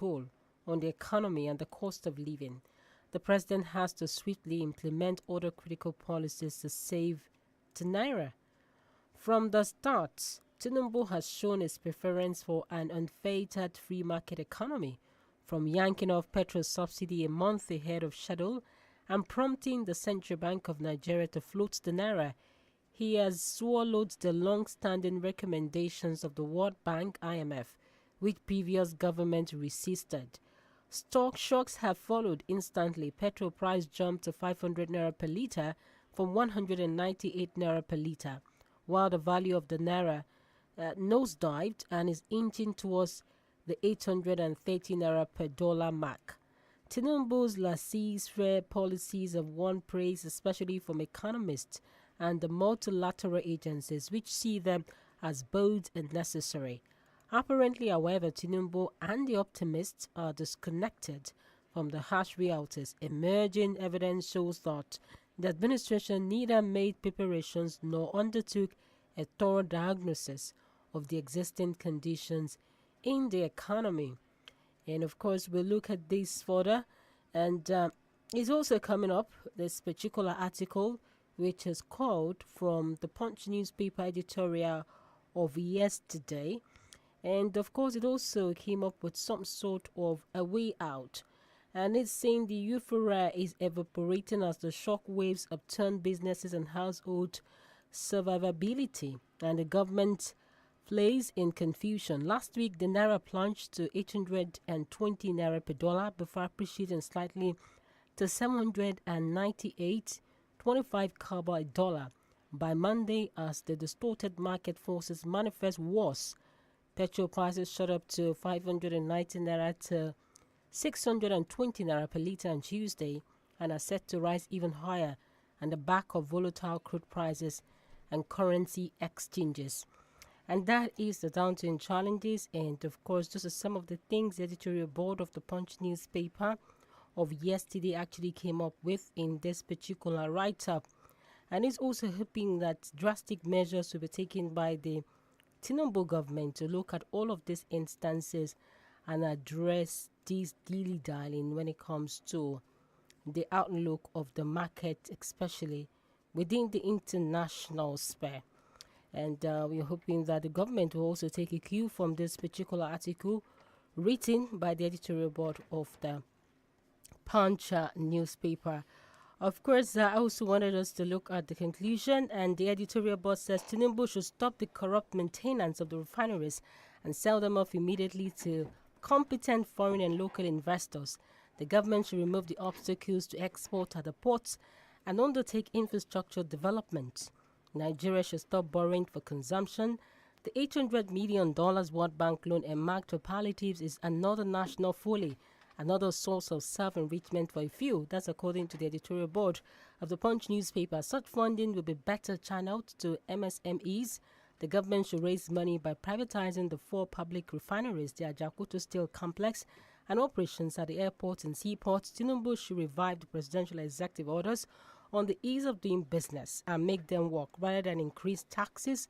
toll on the economy and the cost of living. The president has to swiftly implement other critical policies to save the naira. From the start, Tinubu has shown his preference for an unfettered free market economy, from yanking off petrol subsidy a month ahead of schedule and prompting the Central Bank of Nigeria to float the naira. He has swallowed the long-standing recommendations of the World Bank (IMF), which previous government resisted. Stock shocks have followed instantly. Petrol price jumped to 500 naira per litre from 198 naira per litre, while the value of the naira nosedived and is inching towards the 830 naira per dollar mark. Tinubu's laissez-faire policies have won praise, especially from economists and the multilateral agencies, which see them as bold and necessary. Apparently, however, Tinubu and the optimists are disconnected from the harsh realities. Emerging evidence shows that the administration neither made preparations nor undertook a thorough diagnosis of the existing conditions in the economy. And of course, we'll look at this further. And it's also coming up, this particular article, which is called from the Punch newspaper editorial of yesterday. And of course, it also came up with some sort of a way out. And it's saying the euphoria is evaporating as the shock waves upturn businesses and household survivability. And the government flays in confusion. Last week, the naira plunged to 820 naira per dollar before appreciating slightly to 798.25 kobo a dollar. By Monday, as the distorted market forces manifest worse, petrol prices shot up to 590 naira to 620 naira per litre on Tuesday and are set to rise even higher on the back of volatile crude prices and currency exchanges. And that is the downturn challenges. And of course, those are some of the things the editorial board of the Punch newspaper of yesterday actually came up with in this particular write-up. And it's also hoping that drastic measures will be taken by the Tinubu government to look at all of these instances and address this dilly-dallying when it comes to the outlook of the market, especially within the international sphere. And we're hoping that the government will also take a cue from this particular article written by the editorial board of the Punch newspaper. Of course, I also wanted us to look at the conclusion, and the editorial board says Tinubu should stop the corrupt maintenance of the refineries and sell them off immediately to competent foreign and local investors. The government should remove the obstacles to export at the ports and undertake infrastructure development. Nigeria should stop borrowing for consumption. The $800 million World Bank loan earmarked for palliatives is another national folly, another source of self-enrichment for a few. That's according to the editorial board of the Punch newspaper. Such funding will be better channeled to MSMEs. The government should raise money by privatizing the 4 public refineries, the Ajakutu Steel Complex, and operations at the airports and seaports. Tinubu should revive the presidential executive orders on the ease of doing business and make them work rather than increase taxes.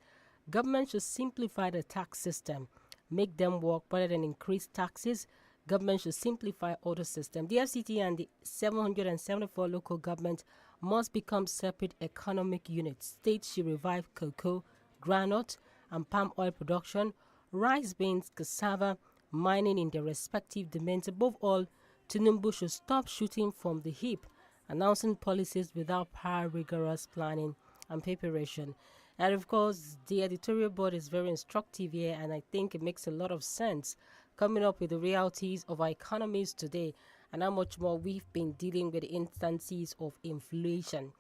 Government should simplify the tax system, make them work rather than increase taxes. Government should simplify order system. The FCT and the 774 local government must become separate economic units. States should revive cocoa, groundnut, and palm oil production, rice, beans, cassava, mining in their respective domains. Above all, Tinubu should stop shooting from the hip, announcing policies without prior rigorous planning and preparation. And of course, the editorial board is very instructive here, and I think it makes a lot of sense coming up with the realities of our economies today and how much more we've been dealing with the instances of inflation.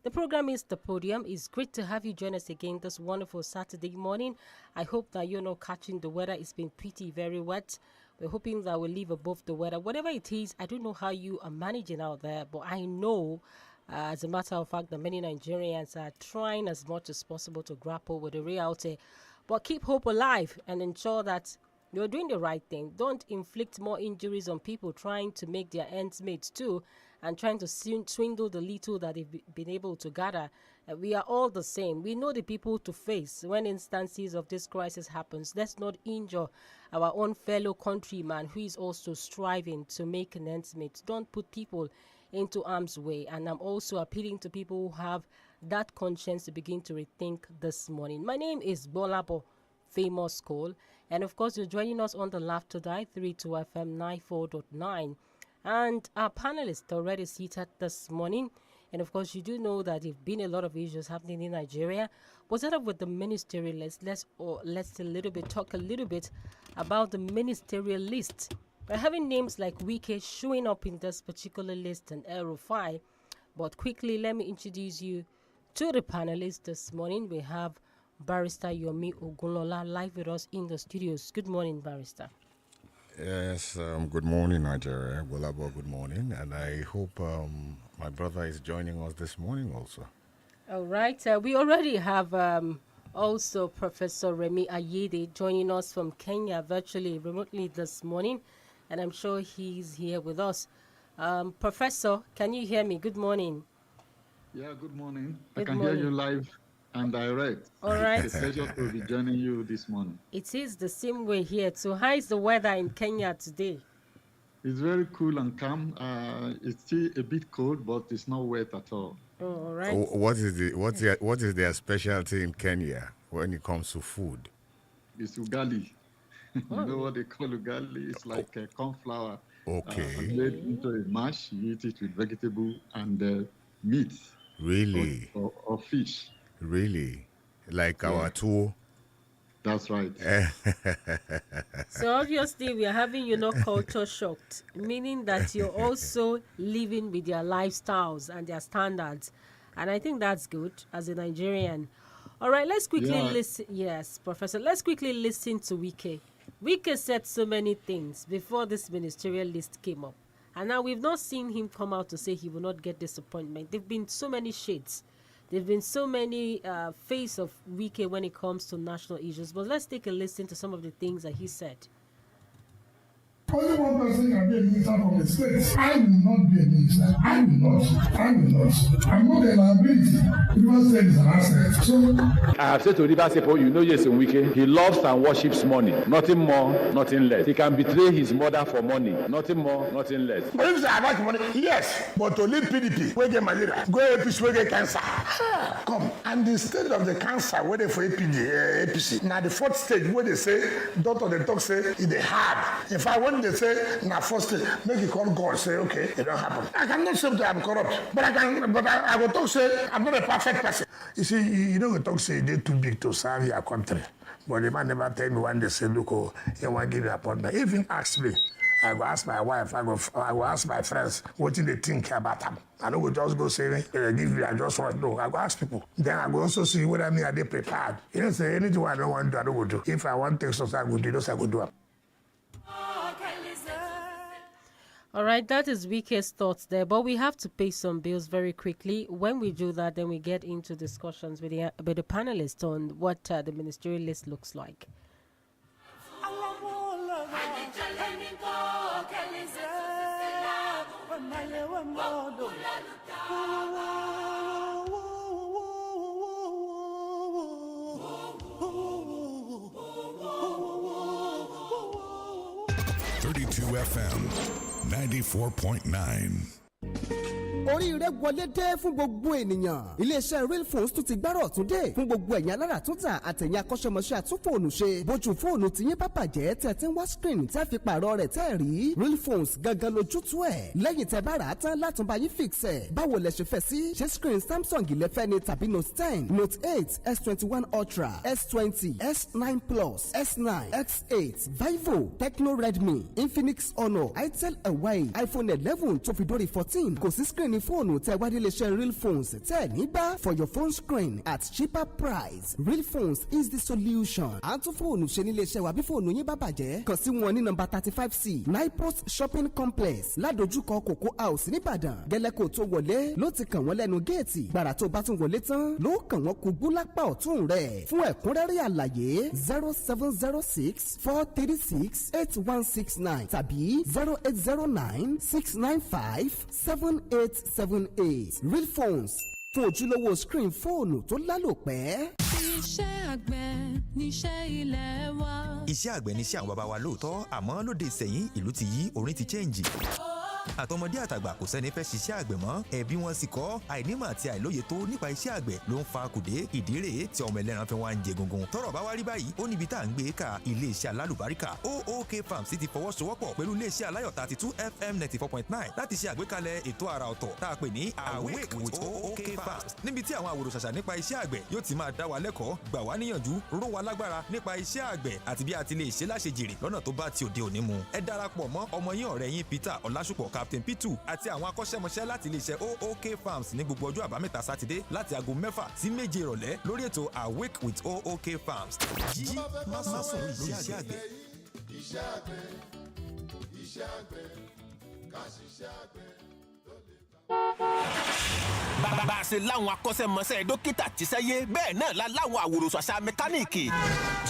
The program is The Podium. It's great to have you join us again this wonderful Saturday morning. I hope that you're not catching the weather. It's been pretty very wet. We're hoping that we'll live above the weather. Whatever it is, I don't know how you are managing out there, but I know, as a matter of fact, that many Nigerians are trying as much as possible to grapple with the reality. But keep hope alive and ensure that you're doing the right thing. Don't inflict more injuries on people trying to make their ends meet too, and trying to swindle the little that they've been able to gather. We are all the same. We know the people to face when instances of this crisis happens. Let's not injure our own fellow countryman who is also striving to make an ends meet. Don't put people into harm's way. And I'm also appealing to people who have that conscience to begin to rethink this morning. My name is Gbolabo, famous call. And of course, you're joining us on the Laughter Dive 32 FM 94.9. And our panelists already seated this morning. And of course, you do know that there have been a lot of issues happening in Nigeria. We'll start off with the ministerial list. Let's talk a little bit about the ministerial list. We're having names like Wike showing up in this particular list and El-Rufai. But quickly, let me introduce you to the panelists this morning. We have Barrister Yomi Ogunlola live with us in the studios. Good morning, Barrister. Yes, good morning, Nigeria. Gbolabo, good morning. And I hope my brother is joining us this morning also. All right. We already have also Professor Remi Ayede joining us from Kenya virtually, remotely this morning. And I'm sure he's here with us. Professor, can you hear me? Good morning. Yeah, good morning. I can hear you live and direct. All right. It's a pleasure to be joining you this morning. It is the same way here. So how is the weather in Kenya today? It's very cool and calm. It's still a bit cold, but it's not wet at all. Oh, all right. What is their specialty in Kenya when it comes to food? It's ugali. You know what they call ugali? It's like a corn flour. Okay. Made into a mash. You eat it with vegetable and meat. Really? Or fish. Really? Like our tour? That's right. So obviously we are having, culture shocked, meaning that you're also living with their lifestyles and their standards. And I think that's good as a Nigerian. All right, let's quickly listen. Yes, Professor, let's quickly listen to Wike. Wike said so many things before this ministerial list came up. And now we've not seen him come out to say he will not get disappointment. There have been so many shades. There have been so many face of Wike when it comes to national issues. But let's take a listen to some of the things that he said. Only one person can be a minister from the state. I will not be a minister. I will not. I'm not a liability. Rivers State is an asset. So I have said to Rivers State, yes, in Wike, he loves and worships money. Nothing more, nothing less. He can betray his mother for money. Nothing more, nothing less. But if I like money, yes. But to leave PDP, we get malaria. Go APC, we get cancer. Come. And the state of the cancer, where they for APC. Now the fourth stage, where they say, doctor the talk say, it's hard. If I want they say, now first stage, make you call God, say, okay, it don't happen. I cannot say that I'm corrupt. But I will talk say, I'm not a perfect person. You see, you know, we talk say, they're too big to serve your country. But the man never tell me when they say, look, you want to give you a appointment. Even ask me. I will ask my wife, I will ask my friends what do they think about them. I don't will just go say, give me, I just want to know. I will ask people. Then I will also see whether are they prepared. You don't say anything I don't want to do, I don't will do. If I want to take something, I will do, those I will do. All right, that is Wike's thoughts there, but we have to pay some bills very quickly. When we do that, then we get into discussions with the panelists on what the ministerial list looks like. FM 94.9. oríire wọlé dé fún gbogbo ènìyàn iléeṣẹ́ real phones tún ti gbárò tún dé fún gbogbo ẹ̀yin alára tún tà àtẹ̀yìn akọ́ṣẹ́mọṣẹ́ àtúnfóònù ṣe bójú fóònù tiyín bá bàjẹ́ tẹ̀ tí ń wá screen tẹ́ fi pààrọ̀ rẹ̀ tẹ́ rí real phones gangan lójútùú ẹ̀ lẹ́yìn tẹ́ bá rà á tán látún bá yín fix ẹ̀ báwo lẹ ṣe fẹ́ sí ṣé screen Samsung lẹ́fẹ́ ni tàbí Note 10 Note 8 S21 Ultra S20 S9 Plus S9 X8 Vivo Tecno Redmi Infinix Honor INT'L Huawei iPhone 11 tó fi dórí 14 kò sí screen ní fóònù tẹ́ wá délé iṣẹ́ real phones tẹ́ ní bá for your phone screen at cheaper price. Real phones is the solution. à ń tún fóònù ṣe nílé iṣẹ́ wa bí fóònù yín bá bàjẹ́ kàn sí wọn ní nọ́mbà 35C Nipos Shopping Complex ládojúkọ Cocoa House nìbàdàn gẹ́lẹ́kò tó wọlé ló ti kàn wọ́n lẹ́nu géètì gbàrà tó bá tún wọlé tán ló kàn wọ́n kúgbú lápá ọ̀tún rẹ̀ fún ẹ̀kúnrẹ́rẹ́ àlàyé 0706 436 8169 tàbí 0809 695 7878. Real phones, fún ojúlówó screen fóònù tó lálòpẹ́. iṣẹ́ àgbẹ̀ níṣẹ́ ilé wa. iṣẹ́ àgbẹ̀ níṣẹ́ àwọn baba wa lóòótọ́ àmọ́ lóde ìsẹ̀yìn ìlú ti yí orin ti chẹ́ǹjì. àtọmọdé àtàgbà kò sẹ́ni fẹ́ ṣiṣẹ́ àgbẹ̀ mọ́ ẹbí wọn sì kọ́ àìnímọ̀ àti àìlóye tó nípa iṣẹ́ àgbẹ̀ ló ń fa kùdé ìdí rèé tí ọmọ ẹlẹ́ran fi wá ń jẹ gungun. tọ́rọ̀ bá wá rí báyìí ó níbi tá à ń gbé ka iléeṣẹ́ alálùbáríkà OOK Farms ti fọwọ́sowọ́pọ̀ pẹ̀lú iléeṣẹ́ aláyọ̀ 32 FM 94.9 láti ṣe àgbékalẹ̀ ètò àrà ọ̀tọ̀ tá a pè ní Awake with OOK Farms níbi tí àwọn àwòrò ṣàṣà nípa iṣẹ́ àgbẹ̀ yóò ti máa dá wa lẹ́kọ̀ọ́ gbà wá níyànjú ró wa lágbára nípa iṣẹ́ àgbẹ̀ àti bí a ti lè ṣe láṣejèrè lọ́nà tó bá ti òde òní mu. ẹ darapọ̀ mọ́ ọmọ yín ọ̀rẹ́ yín Peter Ọlásùpọ̀ Captain P2 àti àwọn akọ́ṣẹ́mọṣẹ́ láti iléeṣẹ́ OOK Farms ní gbogbo ọjọ́ àbámẹ́ta sátidé láti aago 6 sí 7 ìrọ̀lẹ́ lórí ètò Awake with OOK Farms. jí má sùn lórí iṣẹ́ àgbẹ̀. iṣẹ́ àgbẹ̀ iṣẹ́ àgbẹ̀ ká ṣiṣẹ́ àgbẹ̀ ló lè bá a ṣe láwọn akọ́ṣẹ́mọṣẹ́ dókítà tíṣẹ́yé bẹ́ẹ̀ náà la láwọn àwòrán àṣà mẹkáníìkì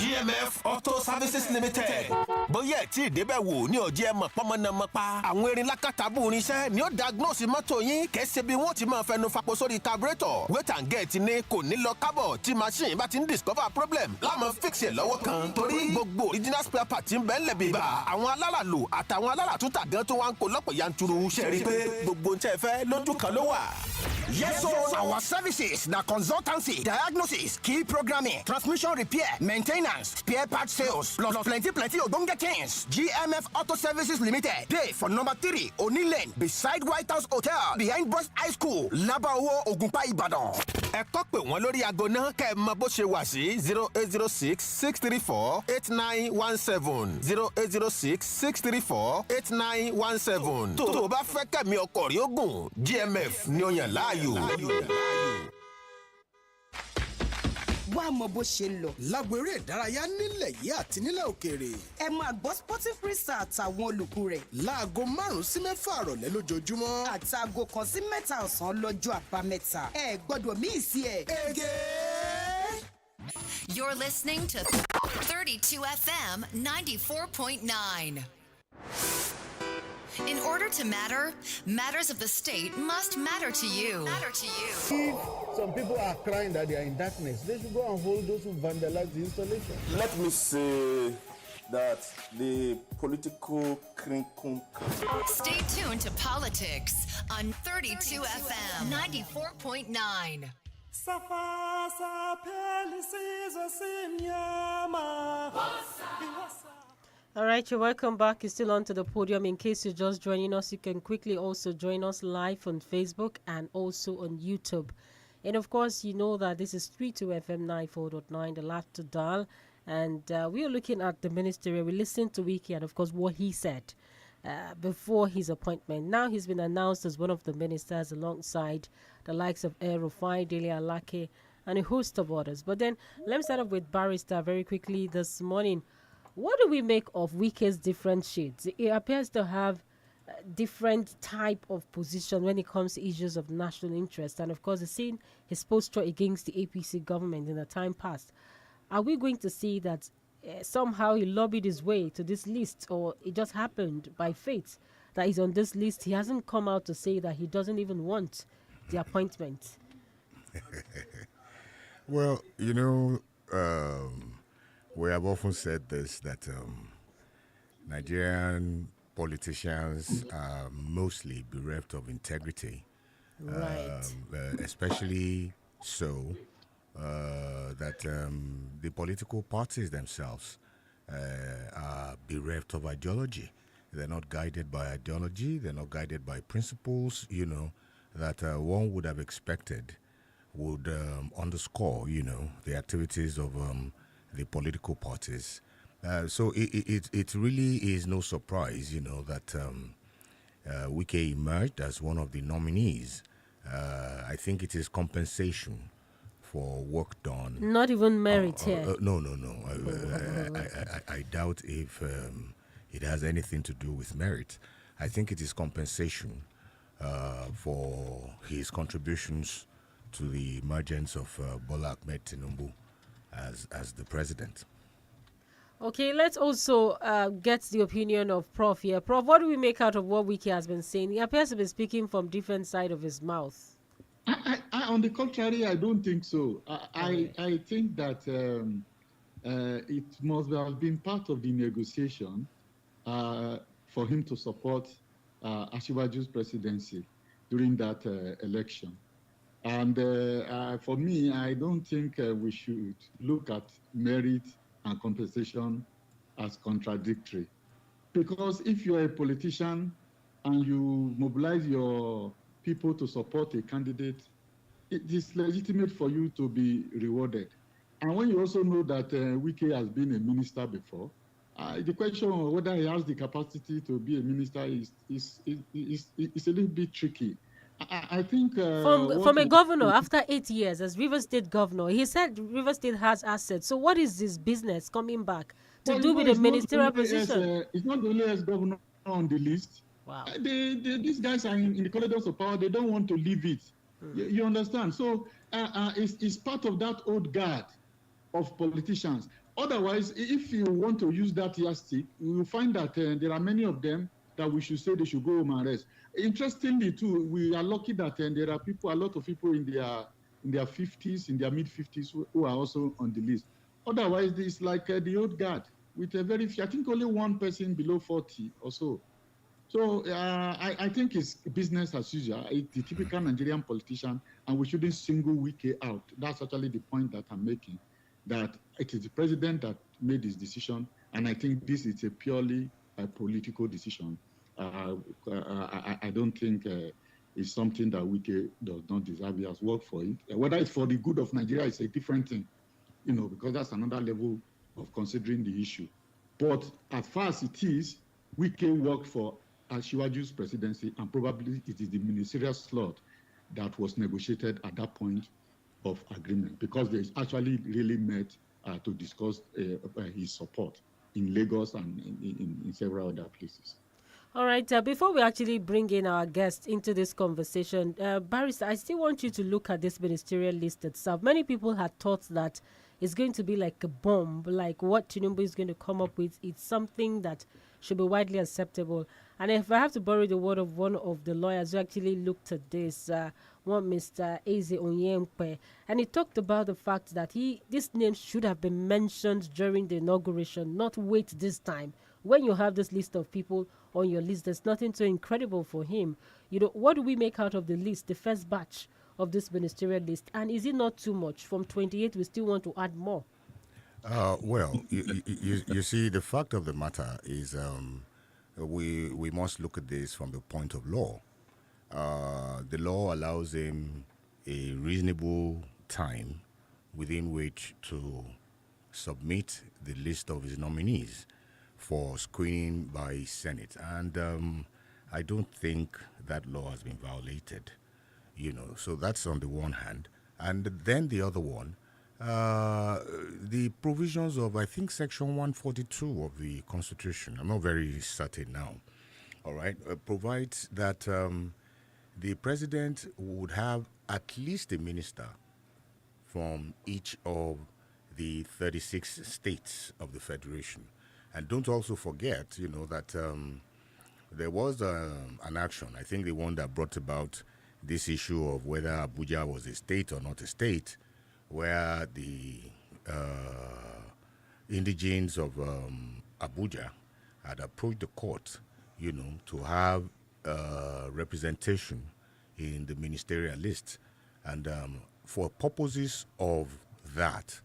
GMF Auto Services Limited. bóyá ẹ̀ tí ìdébẹ̀ wò ní ọ̀jẹ̀ ẹ̀ mọ̀ pọ́nmọ́nàmọ́ pa. àwọn erin lákàtàbù irinṣẹ́ ni ó diagnose mọ́tò yín kẹ́sẹ́ bí wọ́n ti máa fẹnu fapò sórí carburetor. wait and get ni kò ní lọ kábọ̀ tí machine bá ti ń discover problem láàmú fix ẹ̀ lọ́wọ́ kan. torí gbogbo original spare part ń bẹ́ẹ̀ lẹ̀ bíbá. àwọn aláràlù àtàwọn aláràtúntà gan tó wá ń kó lọ́pọ̀ yanturu. ṣe rí i pé gbogbo ń tẹ́ fẹ́ lójú kan ló wà. Yes, so our services, the consultancy, diagnosis, key programming, transmission repair, maintenance, spare part sales, plus plenty odonge things. GMF Auto Services Limited. Pay for number 3, Oni Lane, beside White House Hotel, behind Boys High School, Labawo, Ogunpa, Ibadan. Ẹ kọ́ pé wọ́n lórí aago náà kẹ́ ẹ mọ bó ṣe wà sí 0806-634-8917 0806-634-8917. tó o bá fẹ́ kẹ́mi ọkọ̀ rí ogun GMF ni ó yàn láàyò. wá mọ bó ṣe ń lọ. lágbo eré ìdárayá nílẹ̀ yìí àti nílẹ̀ òkèèrè. ẹ máa gbọ́ Sporting Crystal àtàwọn olùkú rẹ̀. láago 5 sí 6 àrọ̀lẹ́ lójoojúmọ́. àtàgò 1 sí 3 ọ̀sán lọ́jọ́ àbámẹ́ta. ẹ gbọ́dọ̀ míì sí ẹ. ege. You're listening to 32 FM 94.9. In order to matter, matters of the state must matter to you. If some people are crying that they are in darkness, they should go and hold those who vandalize the installation. Let me say that the political crinkum. Stay tuned to politics on 32 FM 94.9. All right, you're welcome back. You're still on to the podium. In case you're just joining us, you can quickly also join us live on Facebook and also on YouTube. And of course, you know that this is 32 FM 94.9, the laughter dial. And we are looking at the ministry. We listened to Wiki and, of course, what he said before his appointment. Now he's been announced as one of the ministers alongside the likes of Rufai, Dele Alake, and a host of others. But then let me start off with Barrister very quickly this morning. What do we make of Wike's different shades? He appears to have different type of position when it comes to issues of national interest. And of course, we've seen his posture against the APC government in the time past. Are we going to see that somehow he lobbied his way to this list, or it just happened by fate that he's on this list? He hasn't come out to say that he doesn't even want the appointment. Well, you know, we have often said this, that Nigerian politicians are mostly bereft of integrity. Right. Especially so that the political parties themselves are bereft of ideology. They're not guided by ideology. They're not guided by principles, you know, that one would have expected would underscore, you know, the activities of the political parties. So it really is no surprise, you know, that Wike emerged as one of the nominees. I think it is compensation for work done. Not even merit here. No. I doubt if it has anything to do with merit. I think it is compensation for his contributions to the emergence of Bola Ahmed Tinubu as the president. Okay, let's also get the opinion of Prof here. Prof, what do we make out of what Wike has been saying? He appears to be speaking from different side of his mouth. I On the contrary, I don't think so. I think that it must have been part of the negotiation for him to support Asiwaju's presidency during that election. And for me, I don't think we should look at merit and compensation as contradictory. Because if you're a politician and you mobilize your people to support a candidate, it is legitimate for you to be rewarded. And when you also know that Wike has been a minister before, the question of whether he has the capacity to be a minister is a little bit tricky. I think from a governor after 8 years as Rivers State governor, he said Rivers State has assets. So what is his business coming back to do with a ministerial position? It's not the only as governor on the list. Wow. These guys are in the corridors of power. They don't want to leave it. You understand? So it's part of that old guard of politicians. Otherwise, if you want to use that yardstick, you will find that there are many of them that we should say they should go home and rest. Interestingly, too, we are lucky that there are a lot of people in their 50s, in their mid-50s, who are also on the list. Otherwise, it's like the old guard with a very few, I think only one person below 40 or so. So I think it's business as usual. It's the typical Nigerian politician, and we shouldn't single Wike out. That's actually the point that I'm making, that it is the president that made this decision, and I think this is a purely political decision. I don't think it's something that Wike does not deserve. He has worked for it. Whether it's for the good of Nigeria is a different thing, because that's another level of considering the issue. But as far as it is, Wike worked for Asiwaju's presidency, and probably it is the ministerial slot that was negotiated at that point of agreement, because they actually really met to discuss his support in Lagos and in several other places. All right, before we actually bring in our guest into this conversation, Barrister, I still want you to look at this ministerial list itself. Many people had thought that it's going to be like a bomb, like what Tinubu is going to come up with. It's something that should be widely acceptable. And if I have to borrow the word of one of the lawyers who actually looked at this, one Mr. Eze Onyempe, and he talked about the fact that this name should have been mentioned during the inauguration, not wait this time. When you have this list of people on your list, there's nothing so incredible for him. What do we make out of the list, the first batch of this ministerial list? And is it not too much? From 28, we still want to add more. Well, you see, the fact of the matter is we must look at this from the point of law. The law allows him a reasonable time within which to submit the list of his nominees for screening by Senate. And I don't think that law has been violated, So that's on the one hand. And then the other one, the provisions of, I think, Section 142 of the Constitution, I'm not very certain now, all right, provides that the president would have at least a minister from each of the 36 states of the Federation. And don't also forget, that there was an action, I think the one that brought about this issue of whether Abuja was a state or not a state, where the indigenes of Abuja had approached the court, to have representation in the ministerial list. And for purposes of that,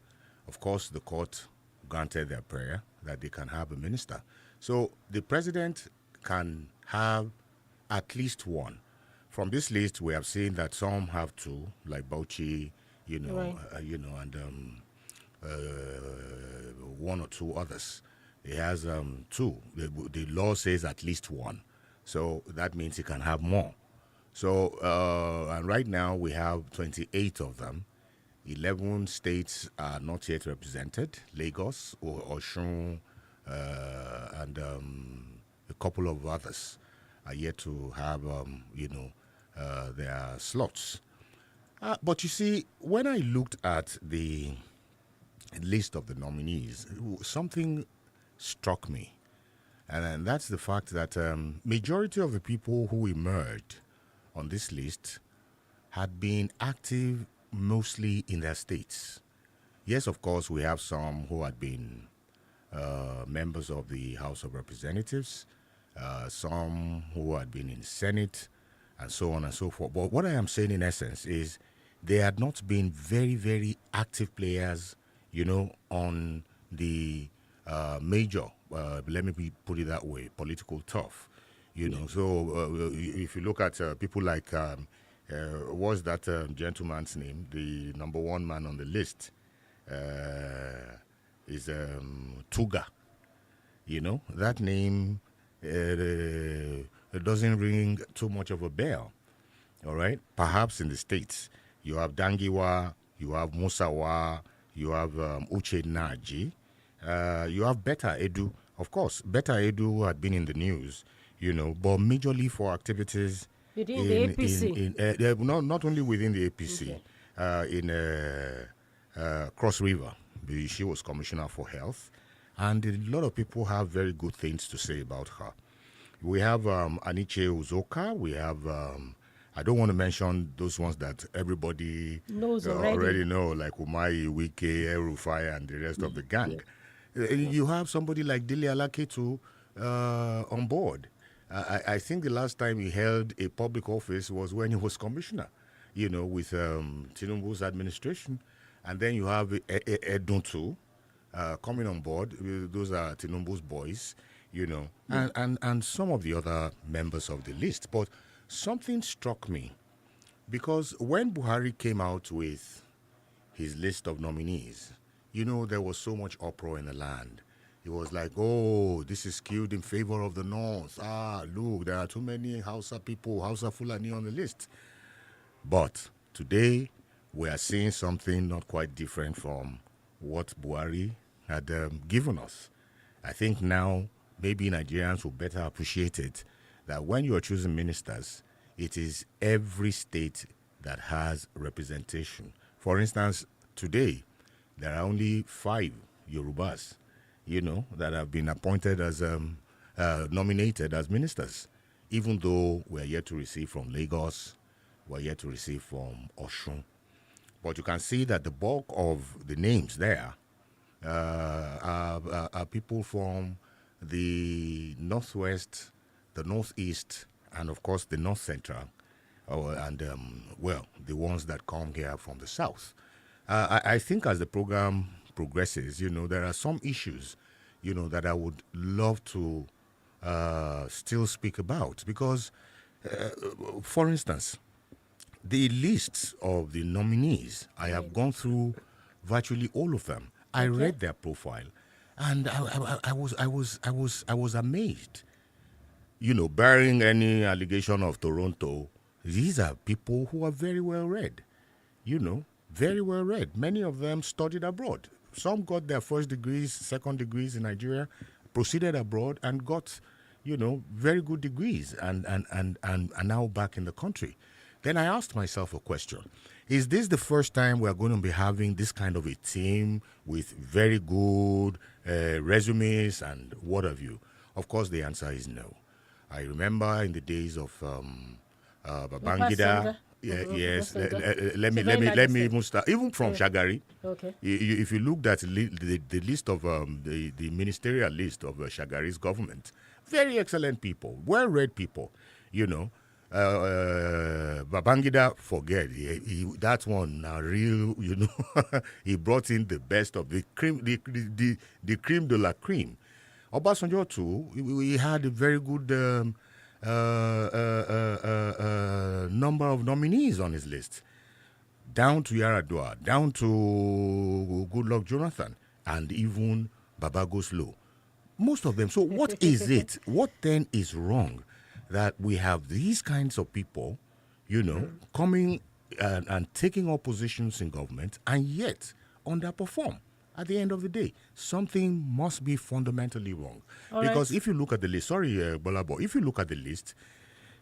of course, the court granted their prayer that they can have a minister. So the president can have at least one. From this list, we have seen that some have two, like Bauchi, right. And one or two others. He has two. The law says at least one. So that means he can have more. So, and right now we have 28 of them. 11 states are not yet represented. Lagos, Osun, and a couple of others are yet to have, their slots. But you see, when I looked at the list of the nominees, something struck me. And that's the fact that majority of the people who emerged on this list had been active mostly in their states. Yes, of course, we have some who had been members of the House of Representatives, some who had been in Senate, and so on and so forth. But what I am saying in essence is they had not been very, very active players, on the major, let me put it that way, political turf. So if you look at people like, what's that gentleman's name? The number one man on the list is Tuga. That name it doesn't ring too much of a bell. All right? Perhaps in the States, you have Dangiwa, you have Musawa, you have Uche Naji, you have Beta Edu. Of course, Beta Edu had been in the news, but majorly for activities within the APC. Not only within the APC, okay. In Cross River, she was Commissioner for Health, and a lot of people have very good things to say about her. We have Aniche Uzoka, we have I don't want to mention those ones that everybody knows already know, like Umahi, Wike, El-Rufai, and the rest of the gang. Yeah. You have somebody like Dele Alaketu on board. I think the last time he held a public office was when he was commissioner, with Tinubu's administration. And then you have Eduntu coming on board. Those are Tinubu's boys, and some of the other members of the list. But something struck me, because when Buhari came out with his list of nominees, there was so much uproar in the land. It was like, oh, this is skewed in favor of the North. Look, there are too many Hausa people, Hausa Fulani on the list. But today, we are seeing something not quite different from what Buhari had given us. I think now maybe Nigerians will better appreciate it, that when you are choosing ministers, it is every state that has representation. For instance, today, there are only 5 Yorubas, that have been appointed as, nominated as ministers, even though we're yet to receive from Lagos, we're yet to receive from Osun. But you can see that the bulk of the names there are people from the Northwest, the Northeast, and of course the North Central, and the ones that come here from the South. I think as the program progresses, there are some issues, that I would love to still speak about, because, for instance, the lists of the nominees, I have gone through virtually all of them. I read their profile, and I was amazed. Bearing any allegation of Toronto, these are people who are very well read. Very well read. Many of them studied abroad. Some got their first degrees, second degrees in Nigeria, proceeded abroad and got, very good degrees, and now back in the country. Then I asked myself a question. Is this the first time we're going to be having this kind of a team with very good resumes and what have you? Of course, the answer is no. I remember in the days of Babangida. Yes. Let me even start. Even from Shagari. Okay. If you looked at the list of the ministerial list of Shagari's government, very excellent people, well-read people, Babangida, forget that one. Now, real, he brought in the best of the cream, the cream de la cream. Obasanjo too. We had a very good number of nominees on his list, down to Yaradua, down to Goodluck Jonathan, and even Babagoslo. Most of them. So, what is it? What then is wrong that we have these kinds of people, coming and taking up positions in government and yet underperform? At the end of the day, something must be fundamentally wrong. Because if you look at the list, Gbolabo, if you look at the list,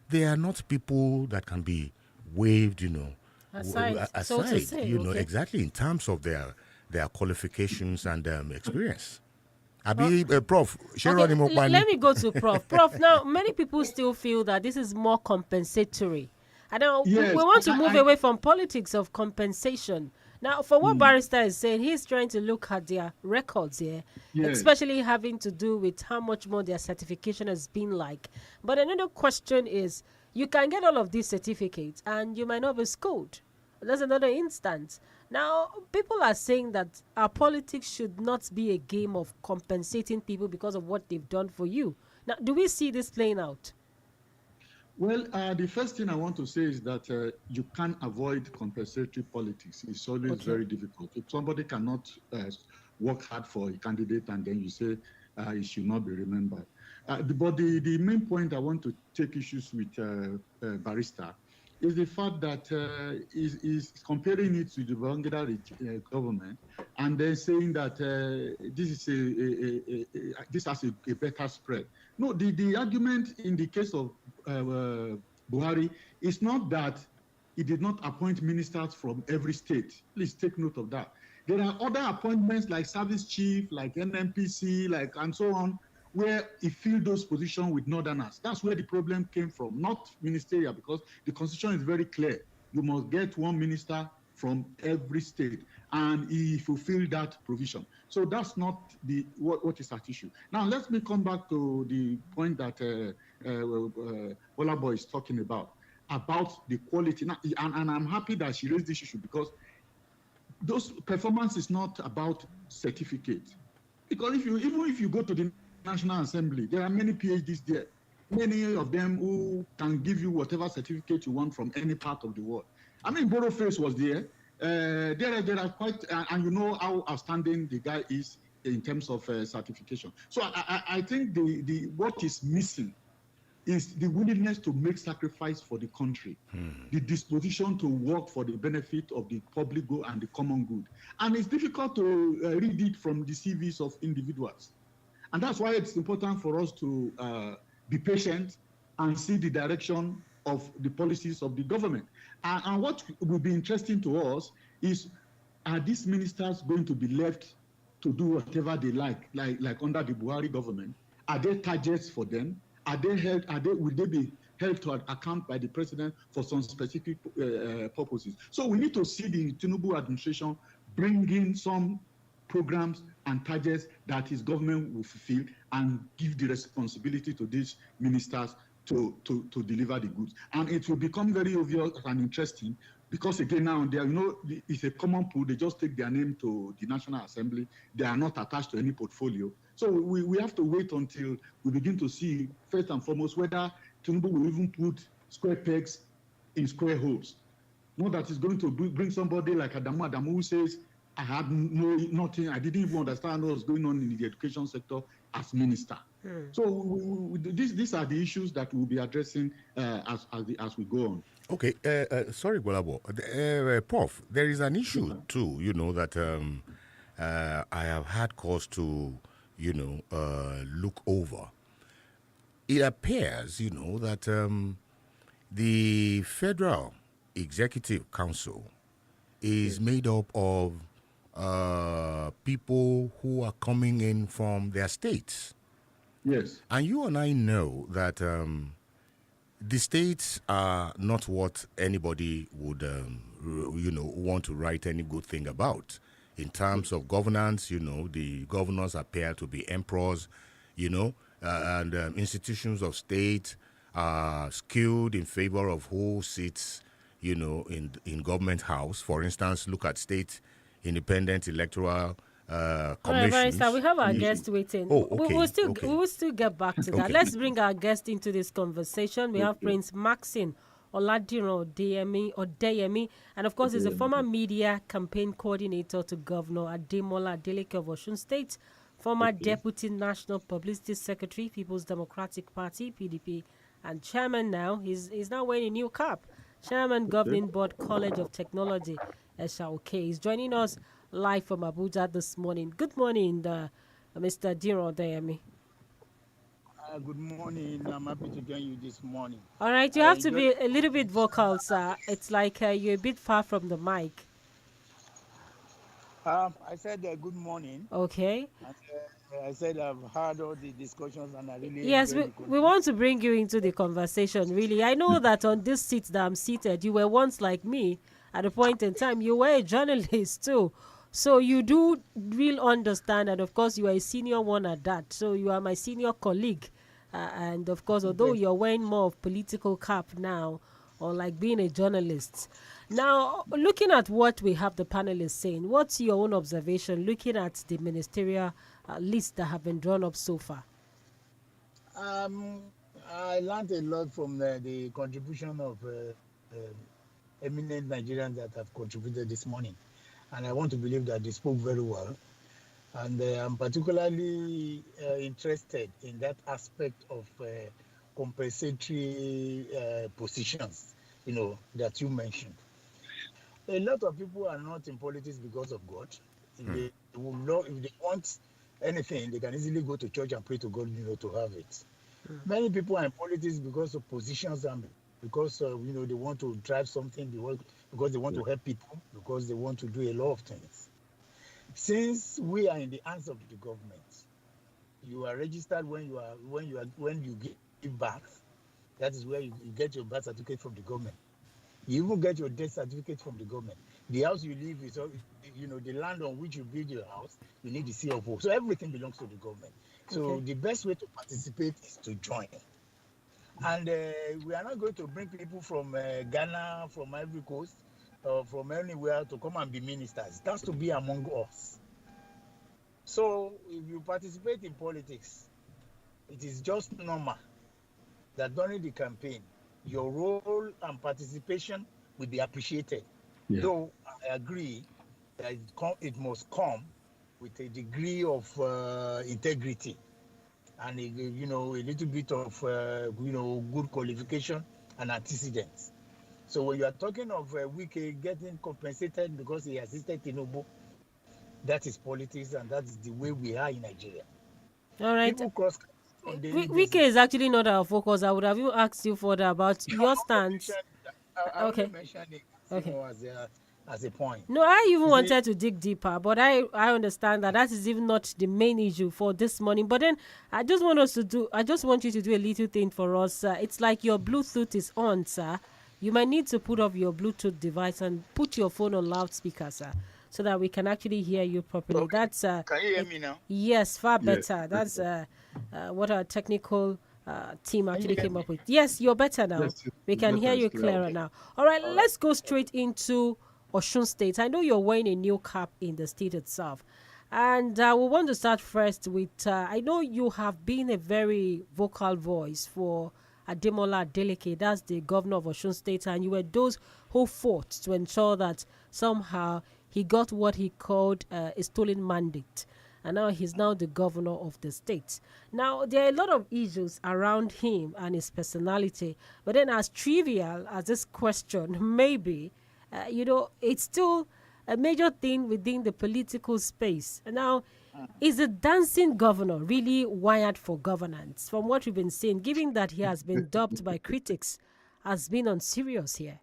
they are not people that can be waved, aside, so to say, exactly in terms of their qualifications and experience. Prof, let me go to Prof. Prof, now, many people still feel that this is more compensatory. I don't. Yes, We want to move away from politics of compensation. Now, for what Barrister is saying, he's trying to look at their records here, Yes. especially having to do with how much more their certification has been like. But another question is, you can get all of these certificates and you might not be schooled. That's another instance. Now, people are saying that our politics should not be a game of compensating people because of what they've done for you. Now, do we see this playing out? Well, the first thing I want to say is that you can't avoid compensatory politics. It's always very difficult. If somebody cannot work hard for a candidate and then you say it should not be remembered. But the main point I want to take issues with Barrister is the fact that is comparing it to the Bangladesh government and then saying that this has a better spread. No, the argument in the case of Buhari is not that he did not appoint ministers from every state. Please take note of that. There are other appointments like service chief, like NNPC, like and so on, where he filled those positions with northerners. That's where the problem came from, not ministerial, because the constitution is very clear. You must get one minister from every state, and he fulfilled that provision. So that's not what is at issue. Now, let me come back to the point that Gbolabo is talking about the quality. Now, and I'm happy that she raised this issue because those performance is not about certificate. Because even if you go to the National Assembly, there are many PhDs there. Many of them who can give you whatever certificate you want from any part of the world. I mean, Boroface was there. There are quite, and you know how outstanding the guy is in terms of certification. So I think the what is missing is the willingness to make sacrifice for the country, the disposition to work for the benefit of the public good and the common good. And it's difficult to read it from the CVs of individuals. And that's why it's important for us to be patient and see the direction of the policies of the government. And what will be interesting to us is, are these ministers going to be left to do whatever they like under the Buhari government? Are there targets for them? Will they be held to account by the president for some specific purposes? So we need to see the Tinubu administration bring in some programs and targets that his government will fulfill and give the responsibility to these ministers to deliver the goods. And it will become very obvious and interesting because again now there, it's a common pool. They just take their name to the National Assembly. They are not attached to any portfolio. So we have to wait until we begin to see, first and foremost, whether Tinubu will even put square pegs in square holes. Not that it's going to bring somebody like Adamu who says, I had nothing, I didn't even understand what was going on in the education sector as minister. So these are the issues that we'll be addressing as we go on. Okay, sorry, Gbolabo. Prof, there is an issue too, that I have had cause to, look over. It appears, that the Federal Executive Council is made up of people who are coming in from their states. Yes. And you and I know that the states are not what anybody would, want to write any good thing about. In terms of governance, the governors appear to be emperors, and institutions of state are skewed in favor of who sits, in government house. For instance, look at state independent electoral commissions. Right, we have our guest waiting. Oh, okay. We will still get back to that. Let's bring our guest into this conversation. We have Prince Maxine Oladiran Odeyemi, and of course, he's a former media campaign coordinator to Governor Ademola Adeleke of Osun State, former Deputy National Publicity Secretary, People's Democratic Party, PDP, and chairman now. He's now wearing a new cap. Chairman, Governing Board, College of Technology, SRK. He's joining us live from Abuja this morning. Good morning, Mr. Diro Odeyemi. Good morning. I'm happy to join you this morning. All right, you have to be a little bit vocal, sir. It's like you're a bit far from the mic. I said good morning. Okay. And, I said I've heard all the discussions and I really Yes, enjoyed we, the we contribution. want to bring you into the conversation, really. I know that on this seat that I'm seated, you were once like me at a point in time. You were a journalist too. So you do real understand, and of course, you are a senior one at that. So you are my senior colleague. And of course, although you're wearing more of political cap now, or like being a journalist. Now, looking at what we have the panelists saying, what's your own observation looking at the ministerial list that have been drawn up so far? Um, I learned a lot from the contribution of eminent Nigerians that have contributed this morning. And I want to believe that they spoke very well. And I'm particularly interested in that aspect of compensatory positions, that you mentioned. A lot of people are not in politics because of God. If they if they want anything, they can easily go to church and pray to God, to have it. Many people are in politics because of positions and because they want to drive something, because they want to help people, because they want to do a lot of things. Since we are in the hands of the government, you are registered when you give birth. That is where you get your birth certificate from the government. You even get your death certificate from the government. The house you live is, the land on which you build your house, you need the CFO. So everything belongs to the government. So the best way to participate is to join. And we are not going to bring people from Ghana, from Ivory Coast, or from anywhere to come and be ministers. It has to be among us. So if you participate in politics, it is just normal that during the campaign, your role and participation will be appreciated. Yeah. Though I agree that it must come with a degree of integrity and a little bit of good qualification and antecedents. So when you are talking of Wike getting compensated because he assisted Tinubu, that is politics and that is the way we are in Nigeria. All right. People cross on daily Wike basis. is actually not our focus. I would have even asked you further about your stance. I only mentioned it as a point. No, I even wanted to dig deeper, but I understand that is even not the main issue for this morning. But then I just want you to do a little thing for us. It's like your Bluetooth is on, sir. You might need to put off your Bluetooth device and put your phone on loudspeaker, sir, so that we can actually hear you properly. Okay. That's Can you hear me now? Yes, far better. That's what our technical team actually came up with. Yes, you're better now. Yes, we can hear you clearer now. All right, let's go straight into Osun State. I know you're wearing a new cap in the state itself. And we want to start first with, I know you have been a very vocal voice for Ademola Adeleke, that's the governor of Osun State, and you were those who fought to ensure that somehow he got what he called a stolen mandate. And now he's now the governor of the state. Now, there are a lot of issues around him and his personality. But then as trivial as this question may be, it's still a major thing within the political space. And now, is the dancing governor really wired for governance? From what we've been seeing, given that he has been dubbed by critics as being unserious here.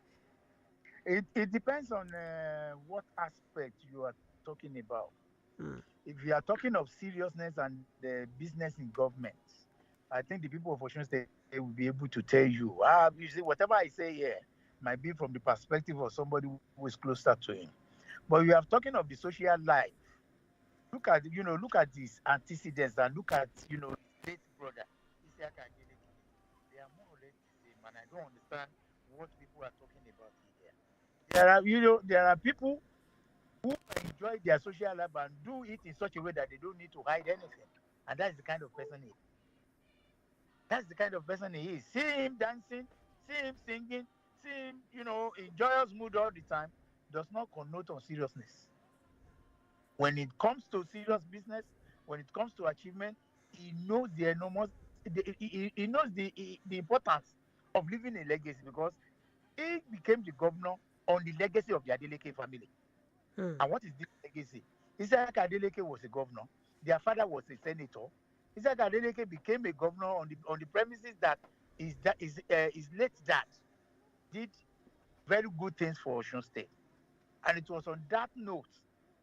It depends on what aspect you are talking about. If you are talking of seriousness and the business in government, I think the people of Osun State will be able to tell you. You see, whatever I say here might be from the perspective of somebody who is closer to him. But you are talking of the social life. Look at his antecedents and look at his late brother, Isiaka Adeleke. They are more or less the same, and I don't understand what people are talking about here. There are people who enjoy their social life and do it in such a way that they don't need to hide anything. And that's the kind of person he is. That's the kind of person he is. See him dancing, see him singing, see him, in joyous mood all the time, does not connote on seriousness. When it comes to serious business, when it comes to achievement, he knows the enormous, he knows the importance of leaving a legacy because he became the governor on the legacy of the Adeleke family. And what is this legacy? Isiaka Adeleke was a governor. Their father was a senator. Isiaka Adeleke became a governor on the premises that his late dad did very good things for Osun State. And it was on that note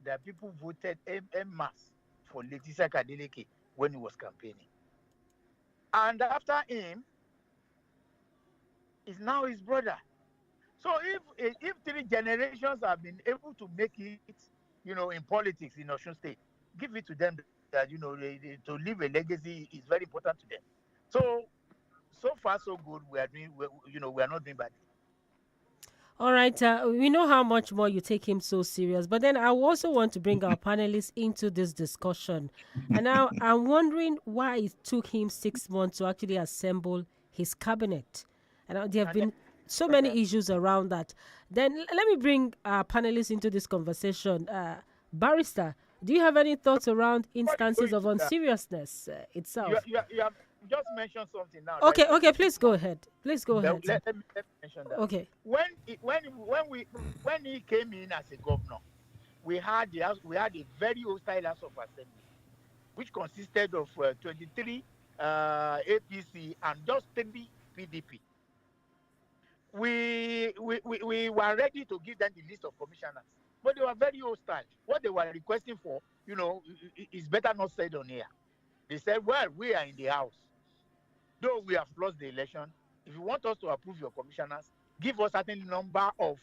that people voted en masse for Letizia Kadeleke when he was campaigning. And after him is now his brother. So if 3 generations have been able to make it, in politics in Osun State, give it to them that, to leave a legacy is very important to them. So far so good. We are not doing badly. All right, we know how much more you take him so serious, but then I also want to bring our panelists into this discussion. And now I'm wondering why it took him 6 months to actually assemble his cabinet. And there have been so many issues around that. Then let me bring our panelists into this conversation. Barrister, do you have any thoughts around instances of unseriousness itself? You have just mentioned something now. Okay, right? okay, please go ahead. Please go ahead. Let me mention that. Okay. When he came in as a governor, we had a very hostile House of Assembly, which consisted of 23 APC and just 3 PDP. We were ready to give them the list of commissioners, but they were very hostile. What they were requesting for, is better not said on here. They said, well, we are in the house. Though we have lost the election, if you want us to approve your commissioners, give us a certain number of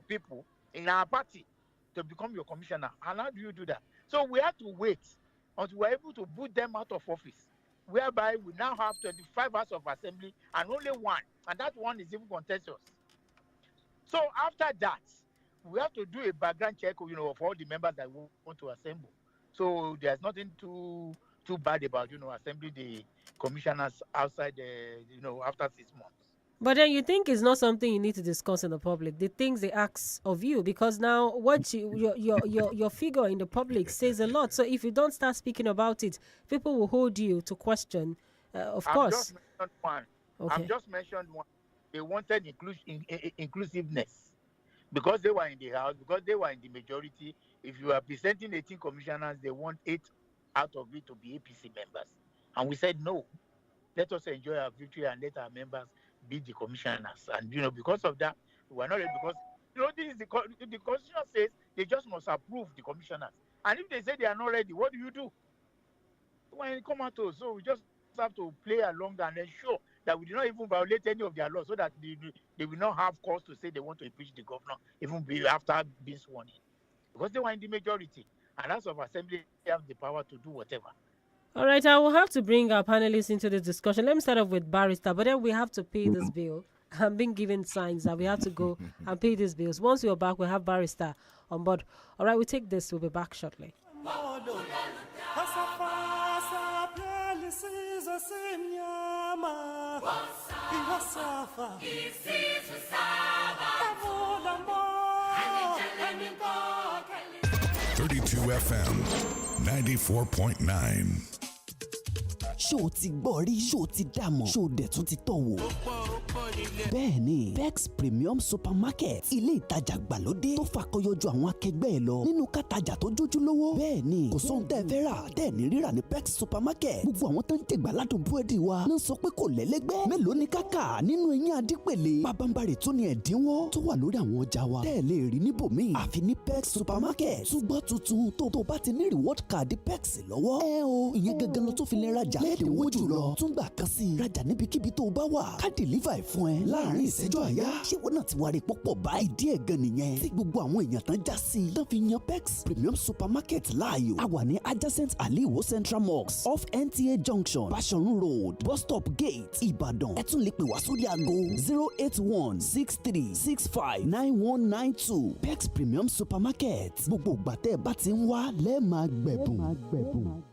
people in our party to become your commissioner. And how do you do that? So we had to wait until we were able to boot them out of office, whereby we now have 25 House of Assembly and only 1, and that one is even contentious. So after that, we have to do a background check, of all the members that we want to assemble. So there's nothing too bad about, assembling the commissioners outside, after 6 months. But then you think it's not something you need to discuss in the public, the things they ask of you, because now what your figure in the public says a lot. So if you don't start speaking about it, people will hold you to question, of course. I've just mentioned one. They wanted inclusiveness because they were in the House, because they were in the majority. If you are presenting 18 commissioners, they want 8 out of it to be APC members. And we said, no, let us enjoy our victory and let our members be the commissioners. And, because of that, we are not ready because, this is the Constitution says they just must approve the commissioners. And if they say they are not ready, what do you do? When it come out to us, so we just have to play along and ensure that we do not even violate any of their laws so that they will not have cause to say they want to impeach the governor even after being sworn in. Because they were in the majority. And House of Assembly have the power to do whatever. All right, I will have to bring our panelists into this discussion. Let me start off with Barrister, but then we have to pay this bill. I'm being given signs that we have to go and pay these bills. Once we're back, we'll have Barrister on board. All right, we'll take this. We'll be back shortly. FM 94.9. ṣó ti gbọ́ rí ṣó ti dámọ̀ ṣó dẹ̀ tún ti tọ̀ wò. bẹ́ẹ̀ ni Pex Premium Supermarket ilé ìtajà gbàlódé tó fakọyọ ju àwọn akẹgbẹ́ ẹ lọ nínú kátajà tó jójúlówó. bẹ́ẹ̀ ni kò sóhun tẹ́ ẹ fẹ́ rà tẹ́ ẹ ní rírà ní Pex Supermarket. gbogbo àwọn tó ń jẹ̀gbà ládùn búrẹ́dì wa náà sọ pé kò lẹ́lẹ́gbẹ́. mélòó ni kákà nínú eyín adípèlé. pabambarì tó ní ẹ̀dínwó tó wà lórí àwọn ọjà wa tẹ́ ẹ lè rí níbòmíì àfi ní Pex Supermarket. túgbọ́ tuntun tó bá ti ní reward card Pex lọ́wọ́. ìyẹn gangan ló tó fi lè rajà lẹ́ẹ̀dínwó jùlọ. tún gbà kan sí i rajà níbikíbi tó bá wà ká deliver fún ẹ láàrin ìṣẹ́jú àyá. ṣé wọn náà ti wá rí pọ́pọ̀ báyìí díẹ̀ gan nìyẹn. tí gbogbo àwọn èèyàn tán já sí i tán fi yan Pex Premium Supermarket láàyò. a wà ní adjacent Aliwo Central Mosque off NTA Junction Basharun Road bus stop gate Ìbàdàn. ẹ tún lè pè wá sórí aago 08163659192. Pex Premium Supermarket gbogbo ìgbà tẹ́ ẹ bá ti ń wá lẹ́ẹ̀ máa gbẹ̀bùn.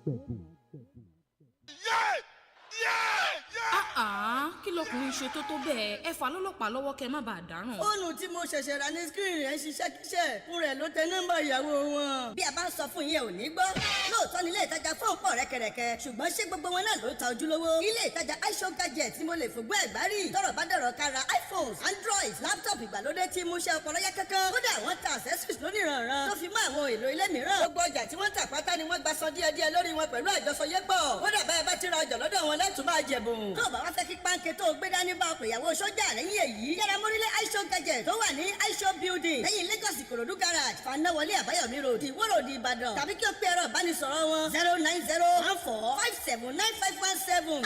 kí lọkùnrin ṣe tó bẹ́ẹ̀ ẹ fà lọ́lọ́pàá lọ́wọ́ kẹ́ má bàa dáràn. fóònù tí mo ṣẹ̀ṣẹ̀ rà ní screen rẹ̀ ń ṣiṣẹ́ kíṣẹ́ fún rẹ̀ ló tẹ nọ́mbà ìyàwó wọn. bí a bá ń sọ fún yín ò ní gbọ́. lóòótọ́ ni ilé ìtajà fóònù pọ̀ rẹ́kẹrẹ́kẹ́ ṣùgbọ́n ṣé gbogbo wọn náà ló ń ta ojúlówó. ilé ìtajà iShow gadget tí mo lè fògbó ẹ̀gbárí tọrọ bá dọ̀rọ̀ kára iPhones Android laptop ìgbàlódé tí mú iṣẹ́ ọpọlọ yá kankan. kódà wọ́n ta accessories lóníranran tó fi mọ́ àwọn èlò ilé mìíràn. gbogbo ọjà tí wọ́n tà pátá ni wọ́n gba san díẹ̀díẹ̀ lórí wọn pẹ̀lú àjọsọyépọ̀. kódà báyìí bá ti ra ọjà lọ́dọ̀ wọn lẹ́tùn máa jẹ̀bùn. tó bá wá fẹ́ kí páńkì tó gbé dání bá ọkọ̀ ìyàwó sójà lẹ́yìn èyí yára mórílẹ̀ iShow gadget tó wà ní iShow building lẹ́yìn Lagos Ìkòròdú garage Fanáwọlé Àbáyọ̀mí road Ìwó road Ìbàdàn tàbí kí o pe ẹ̀rọ ìbánisọ̀rọ̀ wọn 09014579517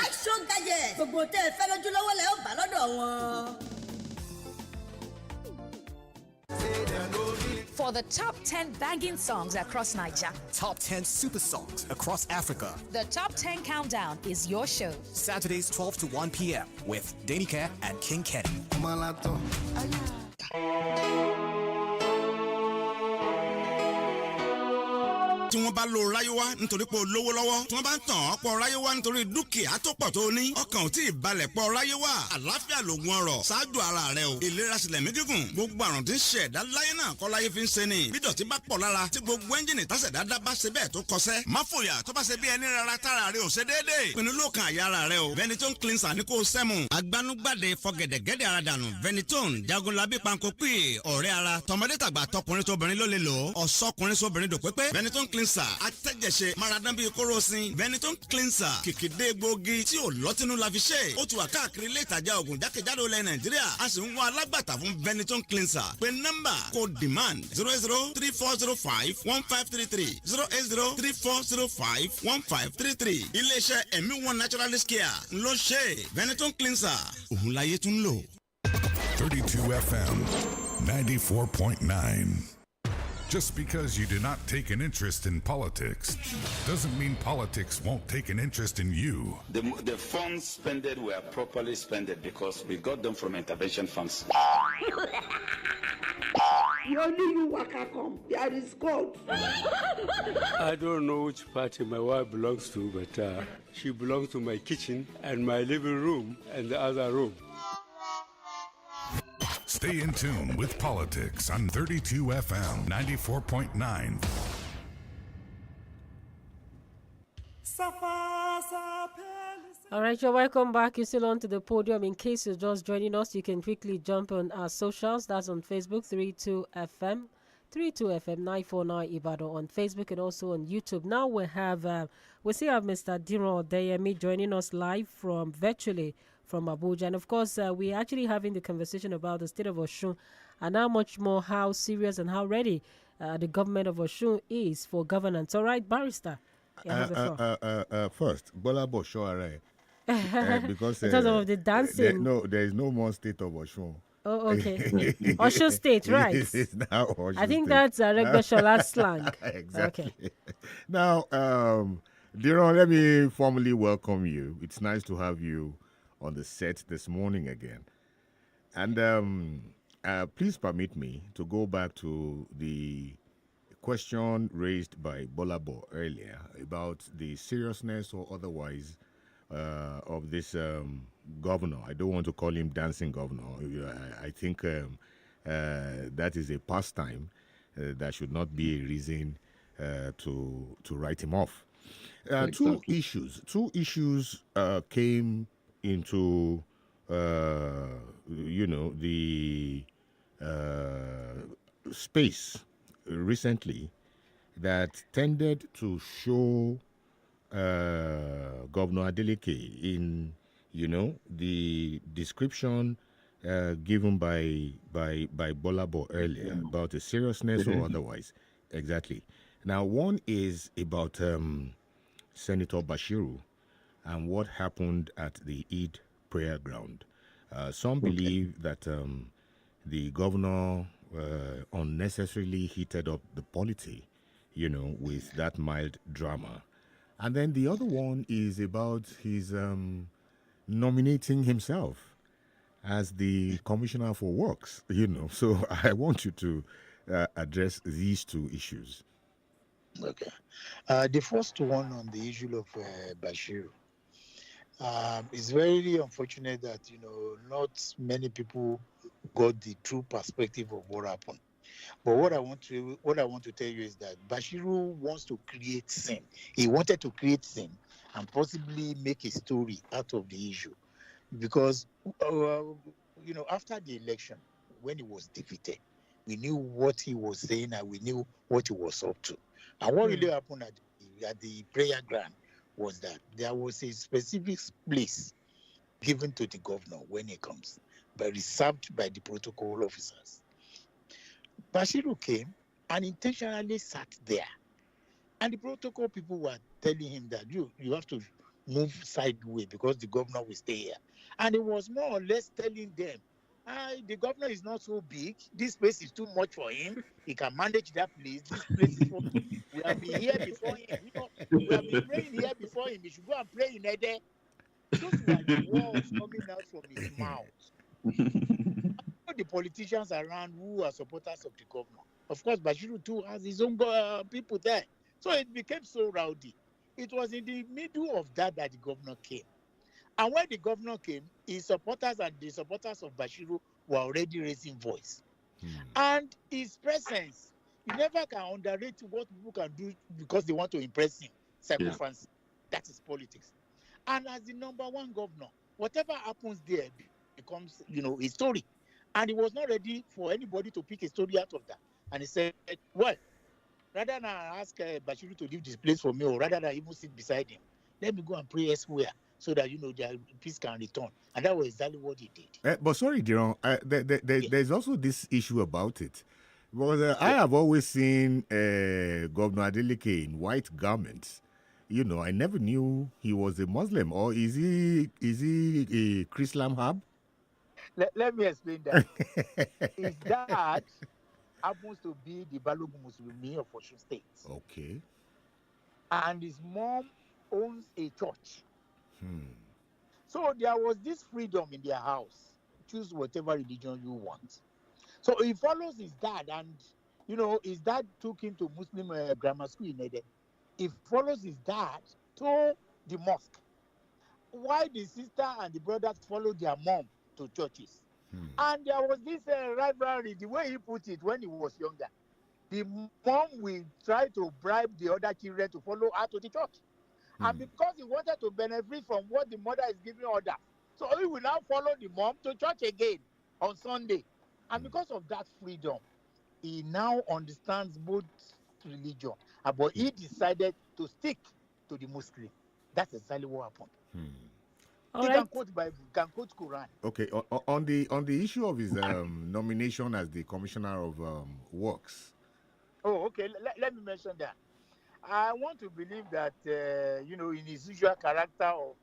iShow gadget gbogbo tẹ́ ẹ fẹ́ lójúlówó lẹ́ ó bá lọ́dọ̀ wọn. For the top 10 banging songs across Nigeria, top 10 super songs across Africa. The Top 10 Countdown is your show. Saturdays 12 to 1 p.m. with Danica and King Kenny. tí wọ́n bá lo ráyéwá nítorí pé o lówó lọ́wọ́ tí wọ́n bá ń tàn ọ́ pọ̀ ráyéwá nítorí dúkìá tó pọ̀ tó ní ọkàn ò tí ì balẹ̀ pọ̀ ráyéwá àlàáfíà lògùn ọrọ̀ ṣáájú ara rẹ o ìlera sílẹ̀ mí gígùn gbogbo àrùn tí ń ṣe ẹ̀dá láyé náà kọ́ láyé fi ń ṣe ni bí dọ̀tí bá pọ̀ lára tí gbogbo ẹ́ńjìnì tásẹ̀dá dá bá ṣe bẹ́ẹ̀ tó kọsẹ́ má fòyà tó bá ṣe bí ẹni rárá tára rẹ ò ṣe déédéé pinnu lóòkàn àyà ara rẹ o Ventolin cleanser ní kò sẹ́mu agbanugbàde fọgẹ̀dẹ̀gẹ̀dẹ̀ ara dànù Ventolin jagunlabi panko pè ọ̀rẹ́ ara tọmọdé tàgbà tọkùnrin tóbìnrin ló lè lò ọ̀sọ́kùnrin sóbìnrin dòpépé Ventolin cleanser jẹ̀ṣe maradan bíi kóròsìn Ventolin cleanser kìkìdé gbòógì tí ò lọ́tínú la fi ṣe ó ti wà káàkiri ilé ìtajà ògùn jákèjádò ilẹ̀ Nàìjíríà a sì ń wá alágbàtà fún Ventolin cleanser pé nọ́mbà kò demand 08034051533 08034051533 iléeṣẹ́ ẹ̀mí one naturalist care ló ṣe Ventolin cleanser òun láyé tún lò. 32 FM 94.9. Just because you do not take an interest in politics doesn't mean politics won't take an interest in you. The funds spent were properly spent because we got them from intervention funds. Only you waka come. There is God. I don't know which party my wife belongs to, but she belongs to my kitchen and my living room and the other room. Stay in tune with politics on 32 FM 94.9. All right, you're welcome back. You're still on to the podium. In case you're just joining us, you can quickly jump on our socials. That's on Facebook, 32FM, 32FM 949 Ibadan on Facebook and also on YouTube. Now we still have Mr. Diro Odeyemi joining us live from virtually from Abuja. And of course, we're actually having the conversation about the state of Osun and how serious and how ready the government of Osun is for governance. All right, Barrister. First, Gbolabo Shoare. Because in terms of the dancing. There is no more state of Osun. Oh, okay. Osun State, right? It is now Osun I think State. that's a regular Shola slang. Exactly. Okay. Now, Diron, let me formally welcome you. It's nice to have you on the set this morning again. And please permit me to go back to the question raised by Gbolabo earlier about the seriousness or otherwise of this governor. I don't want to call him dancing governor. I think that is a pastime that should not be a reason to write him off. Exactly. Two issues came into the space recently that tended to show Governor Adeleke in the description given by Gbolabo earlier about the seriousness or otherwise. Exactly. Now, one is about Senator Bashiru and what happened at the Eid prayer ground. Some believe that the governor unnecessarily heated up the polity, with that mild drama. And then the other one is about his nominating himself as the Commissioner for Works, So I want you to address these two issues. Okay. The first one on the issue of Bashir. It's very unfortunate that, not many people got the true perspective of what happened. But what I want to tell you is that Bashiru wants to create sin. He wanted to create sin and possibly make a story out of the issue. Because, after the election, when he was defeated, we knew what he was saying and we knew what he was up to. And what really happened at the prayer ground was that there was a specific place given to the governor when he comes. but reserved by the protocol officers. Bashiru came and intentionally sat there. And the protocol people were telling him that you have to move sideways because the governor will stay here. And he was more or less telling them, the governor is not so big. This place is too much for him. He can manage that place. This place is for him. We have been here before him. We have been praying here before him. He should go and pray in Ede. Those were the words coming out from his mouth. All the politicians around who are supporters of the governor. Of course, Bashiru too has his own people there. So it became so rowdy. It was in the middle of that the governor came. And when the governor came, his supporters and the supporters of Bashiru were already raising voice. And his presence, you never can underrate what people can do because they want to impress him. Sacrifice. Yeah. That is politics. And as the number one governor, whatever happens there becomes, a story. And he was not ready for anybody to pick a story out of that. And he said, well, rather than ask Bashiru to leave this place for me, or rather than even sit beside him, let me go and pray elsewhere so that, their peace can return. And that was exactly what he did. But sorry, Diron, there's also this issue about it. Because I have always seen Governor Adeleke in white garments. I never knew he was a Muslim. Or is he a Chrislam hub? Let me explain that. His dad happens to be the Balogun Muslimi of Osun State. Okay. And his mom owns a church. So there was this freedom in their house. Choose whatever religion you want. So he follows his dad, and his dad took him to Muslim grammar school in Ede. He follows his dad to the mosque. While the sister and the brothers followed their mom to churches. And there was this rivalry, the way he put it when he was younger. The mom will try to bribe the other children to follow her to the church. And because he wanted to benefit from what the mother is giving orders, so he will now follow the mom to church again on Sunday. And because of that freedom, he now understands both religion. But he decided to stick to the Muslim. That's exactly what happened. He can quote Bible, can quote Quran. Okay, on the issue of his nomination as the commissioner of works. Oh, okay. Let me mention that. I want to believe that in his usual character of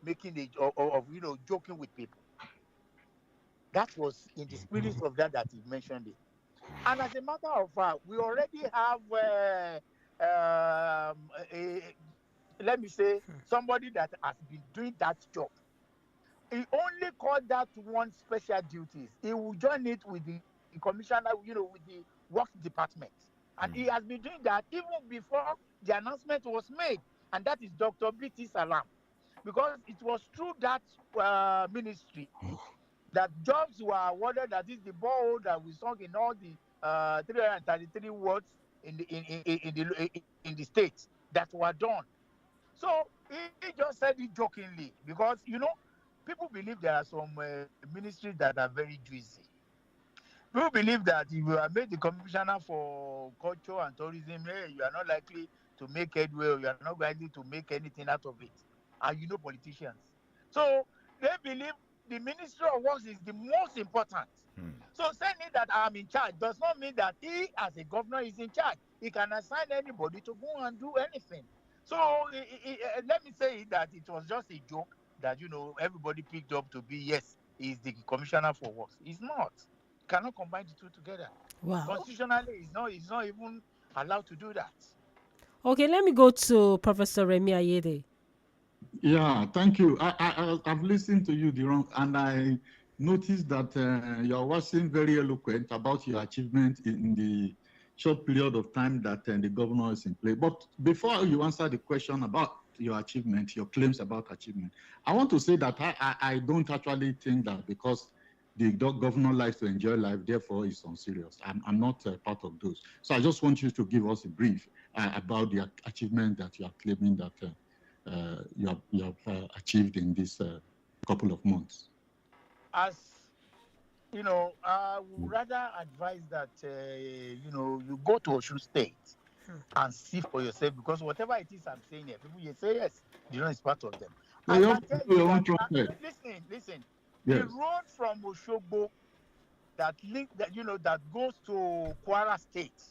making joking with people. That was in the spirit of that he mentioned it. And as a matter of fact, we already have let me say, somebody that has been doing that job. He only called that one special duties. He will join it with the commissioner, with the works department. And he has been doing that even before the announcement was made. And that is Dr. B.T. Salam. Because it was through that ministry that jobs were awarded. That is the borehole that we sung in all the 333 wards in the states that were done. So he just said it jokingly because, people believe there are some ministries that are very juicy. People believe that if you are made the commissioner for culture and tourism, you are not likely to make headway, or you are not likely to make anything out of it. And politicians. So they believe the Ministry of Works is the most important. So saying that I'm in charge does not mean that he, as a governor, is in charge. He can assign anybody to go and do anything. So let me say that it was just a joke that, everybody picked up to be, yes, he's the commissioner for works. He's not. Cannot combine the two together. Wow. Constitutionally, he's not even allowed to do that. Okay, let me go to Professor Remi Ayede. Yeah, thank you. I've listened to you, Diron, and I noticed that you're waxing very eloquent about your achievement in the short period of time that the governor is in place. But before you answer the question about your achievement, your claims about achievement, I want to say that I don't actually think that because the governor likes to enjoy life, therefore is unserious. I'm not part of those. So I just want you to give us a brief about the achievement that you are claiming that you have achieved in this couple of months. As I would rather advise that you go to Osun State and see for yourself, because whatever it is I'm saying here, people say yes, is part of them. I can tell you that, listen. Yes. The road from Oshogbo that that goes to Kwara State,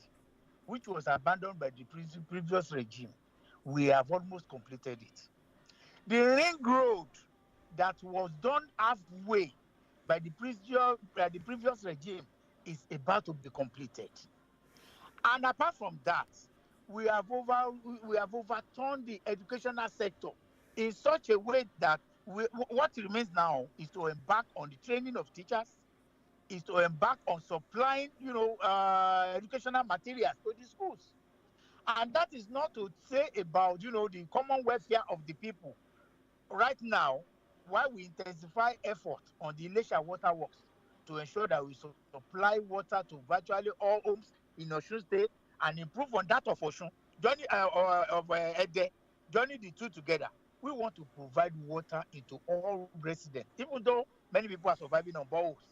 which was abandoned by the previous regime, we have almost completed it. The ring road that was done halfway by the previous regime is about to be completed. And apart from that, we have overturned the educational sector in such a way that what remains now is to embark on the training of teachers, is to embark on supplying, educational materials to the schools. And that is not to say about, the common welfare of the people. Right now, while we intensify effort on the Ilesha water works to ensure that we supply water to virtually all homes in Osun State and improve on that of Osun, Ede, joining the two together, we want to provide water into all residents, even though many people are surviving on boreholes.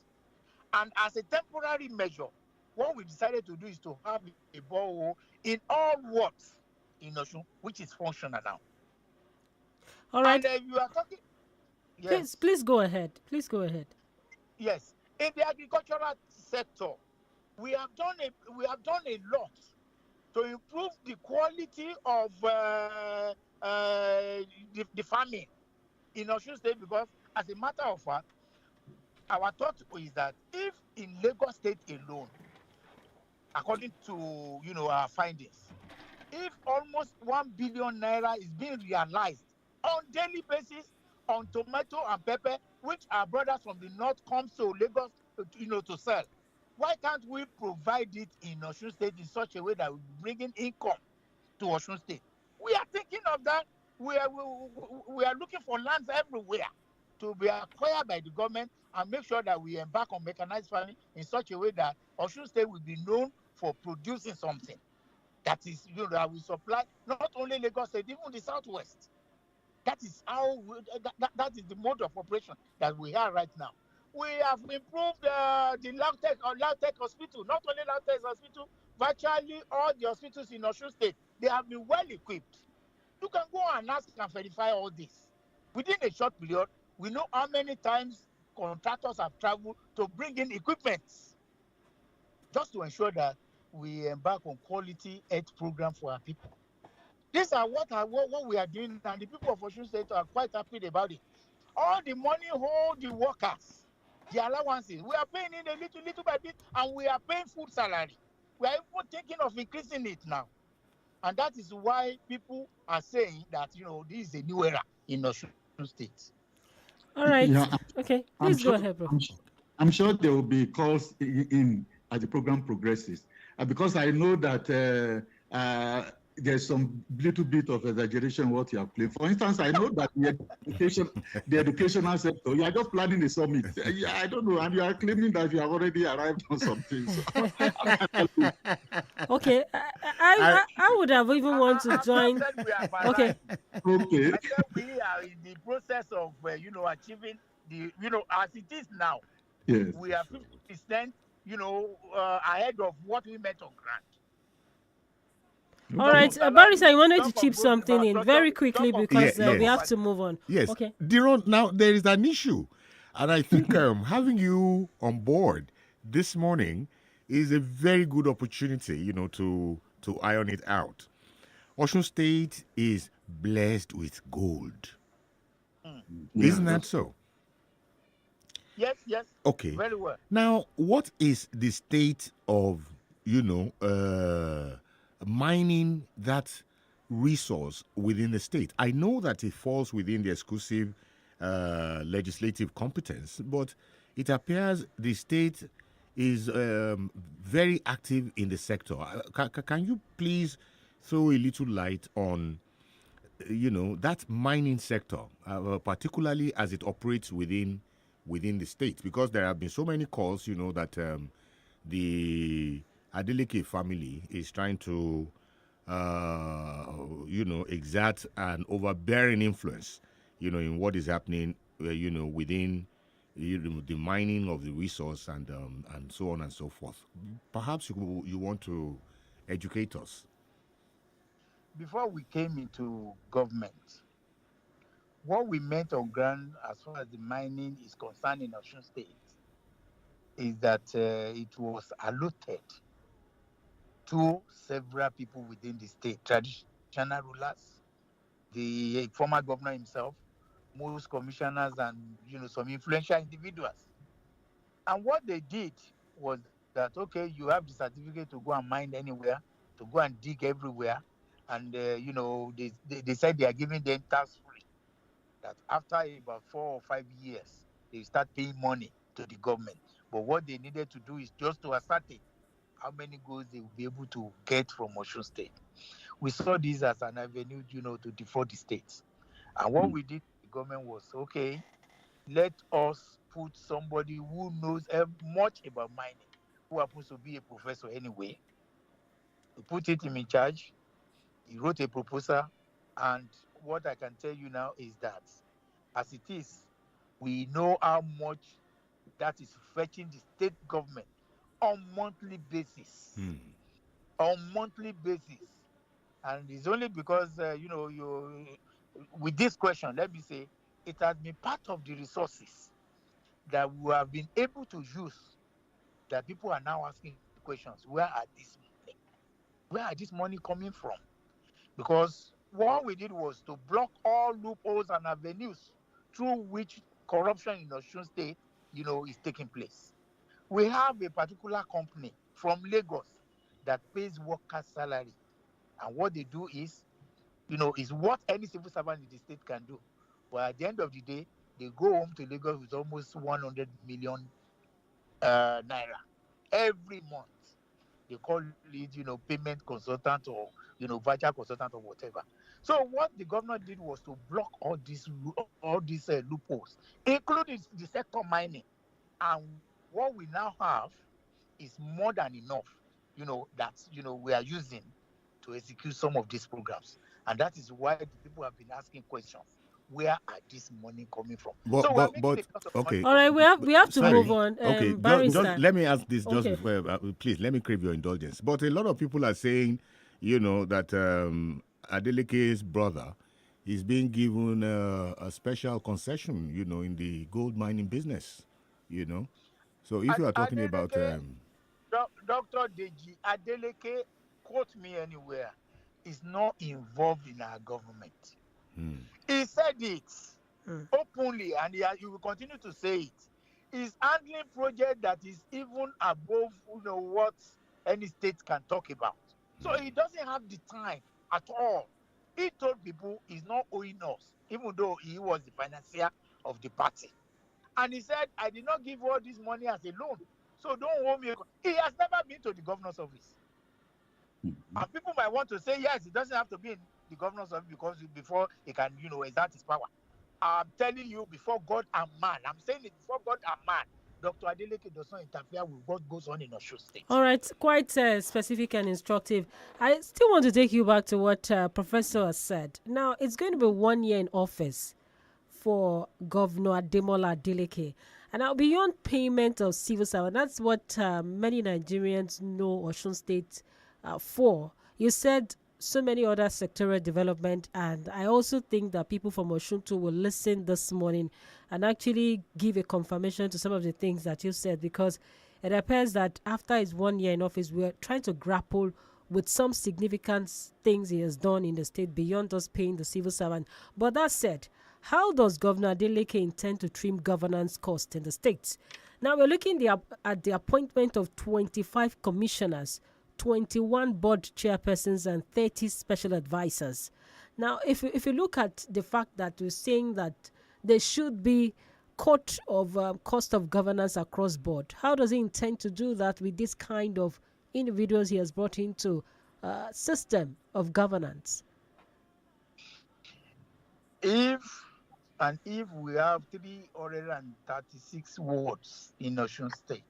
And as a temporary measure, what we decided to do is to have a borehole in all wards in Osun, which is functional now. All right. And you are talking. Yes. Please go ahead. Please go ahead. Yes. In the agricultural sector, we have done a lot to improve the quality of the farming in Osun State, because as a matter of fact, our thought is that if in Lagos State alone, according to our findings, if almost 1 billion naira is being realized on daily basis on tomato and pepper, which our brothers from the north come to Lagos to sell, why can't we provide it in Osun State in such a way that we bringing income to Osun State? We are thinking of that. We are looking for lands everywhere to be acquired by the government and make sure that we embark on mechanized farming in such a way that Osun State will be known for producing something that is, that we supply not only Lagos State, even the Southwest. That is how that is the mode of operation that we have right now. We have improved the Lautech Hospital, not only Lautech Hospital, virtually all the hospitals in Osun State, they have been well equipped. You can go and ask and verify all this. Within a short period, we know how many times contractors have traveled to bring in equipment just to ensure that we embark on quality health program for our people. These are what we are doing, and the people of Osun State are quite happy about it. All the money hold the workers, the allowances, we are paying in a little by bit, and we are paying full salary. We are even thinking of increasing it now. And that is why people are saying that, this is a new era in Osun State. All right. Yeah, Okay. Please go ahead, bro. I'm sure there will be calls in as the program progresses, because I know that there's some little bit of exaggeration what you are playing. For instance, I know that the educational sector, you are just planning a summit. I don't know, and you are claiming that you have already arrived on something. So. Okay, I would have even want to join. Okay. Okay. I said we are in the process of achieving the as it is now. Yes. We are 50% ahead of what we met on ground. All right, Barisa, I wanted to chip something in very quickly because we have to move on. Yes. Okay. Diron, now there is an issue, and I think having you on board this morning is a very good opportunity, to iron it out. Osun State is blessed with gold. Isn't that so? Yes. Okay. Very well. Now, what is the state of, mining that resource within the state? I know that it falls within the exclusive legislative competence, but it appears the state is very active in the sector. Can you please throw a little light on, that mining sector, particularly as it operates within the state? Because there have been so many calls, that the Adeleke family is trying to, exert an overbearing influence, in what is happening, within the mining of the resource and so on and so forth. Perhaps you want to educate us. Before we came into government, what we meant on ground as far as the mining is concerned in Osun State is that it was allotted to several people within the state, traditional rulers, the former governor himself, most commissioners, and some influential individuals. And what they did was that, okay, you have the certificate to go and mine anywhere, to go and dig everywhere, and they said they are giving them tax free. That after about 4 or 5 years, they start paying money to the government. But what they needed to do is just to ascertain how many goods they will be able to get from Osun State. We saw this as an avenue, to defraud the states. And what we did, the government was, okay, let us put somebody who knows much about mining, who happens to be a professor anyway. We put him in charge. He wrote a proposal. And what I can tell you now is that, as it is, we know how much that is fetching the state government on monthly basis. On monthly basis. And it's only because, with this question, let me say, it has been part of the resources that we have been able to use, that people are now asking questions. Where are this money? Where are this money coming from? Because what we did was to block all loopholes and avenues through which corruption in Osun State, is taking place. We have a particular company from Lagos that pays workers' salary. And what they do is what any civil servant in the state can do. But at the end of the day, they go home to Lagos with almost 100 million naira every month. They call it, payment consultant or, virtual consultant or whatever. So what the governor did was to block all these loopholes, including the sector mining. And what we now have is more than enough, that, we are using to execute some of these programs. And that is why the people have been asking questions. Where are this money coming from? Okay. All right, we have to move on. Okay, just let me ask this just before. Please let me crave your indulgence. But a lot of people are saying, that Adeleke's brother is being given a special concession, in the gold mining business. So if you are talking about Dr. Deji Adeleke, quote me anywhere, is not involved in our government. He said it openly, and he will continue to say it. He's handling project that is even above what any state can talk about. So he doesn't have the time at all. He told people he's not owing us, even though he was the financier of the party. And he said, I did not give all this money as a loan, so don't owe me. He has never been to the governor's office. And people might want to say, yes, it doesn't have to be in the governor's office because before he can, exert his power. I'm telling you, before God and man, I'm saying it before God and man, Dr. Adeleke does not interfere with what goes on in Osun State. All right, quite specific and instructive. I still want to take you back to what Professor has said. Now, it's going to be 1 year in office for Governor Ademola Adeleke. And now, beyond payment of civil servant, that's what many Nigerians know Osun State for. You said so many other sectoral development, and I also think that people from Osun too will listen this morning and actually give a confirmation to some of the things that you said, because it appears that after his 1 year in office, we're trying to grapple with some significant things he has done in the state beyond just paying the civil servant. But that said, how does Governor Adeleke intend to trim governance costs in the state? Now we're looking at the appointment of 25 commissioners, 21 board chairpersons, and 30 special advisors. Now, if you look at the fact that we're saying that there should be cut of cost of governance across board, how does he intend to do that with this kind of individuals he has brought into system of governance? If we have 336 wards in Osun State,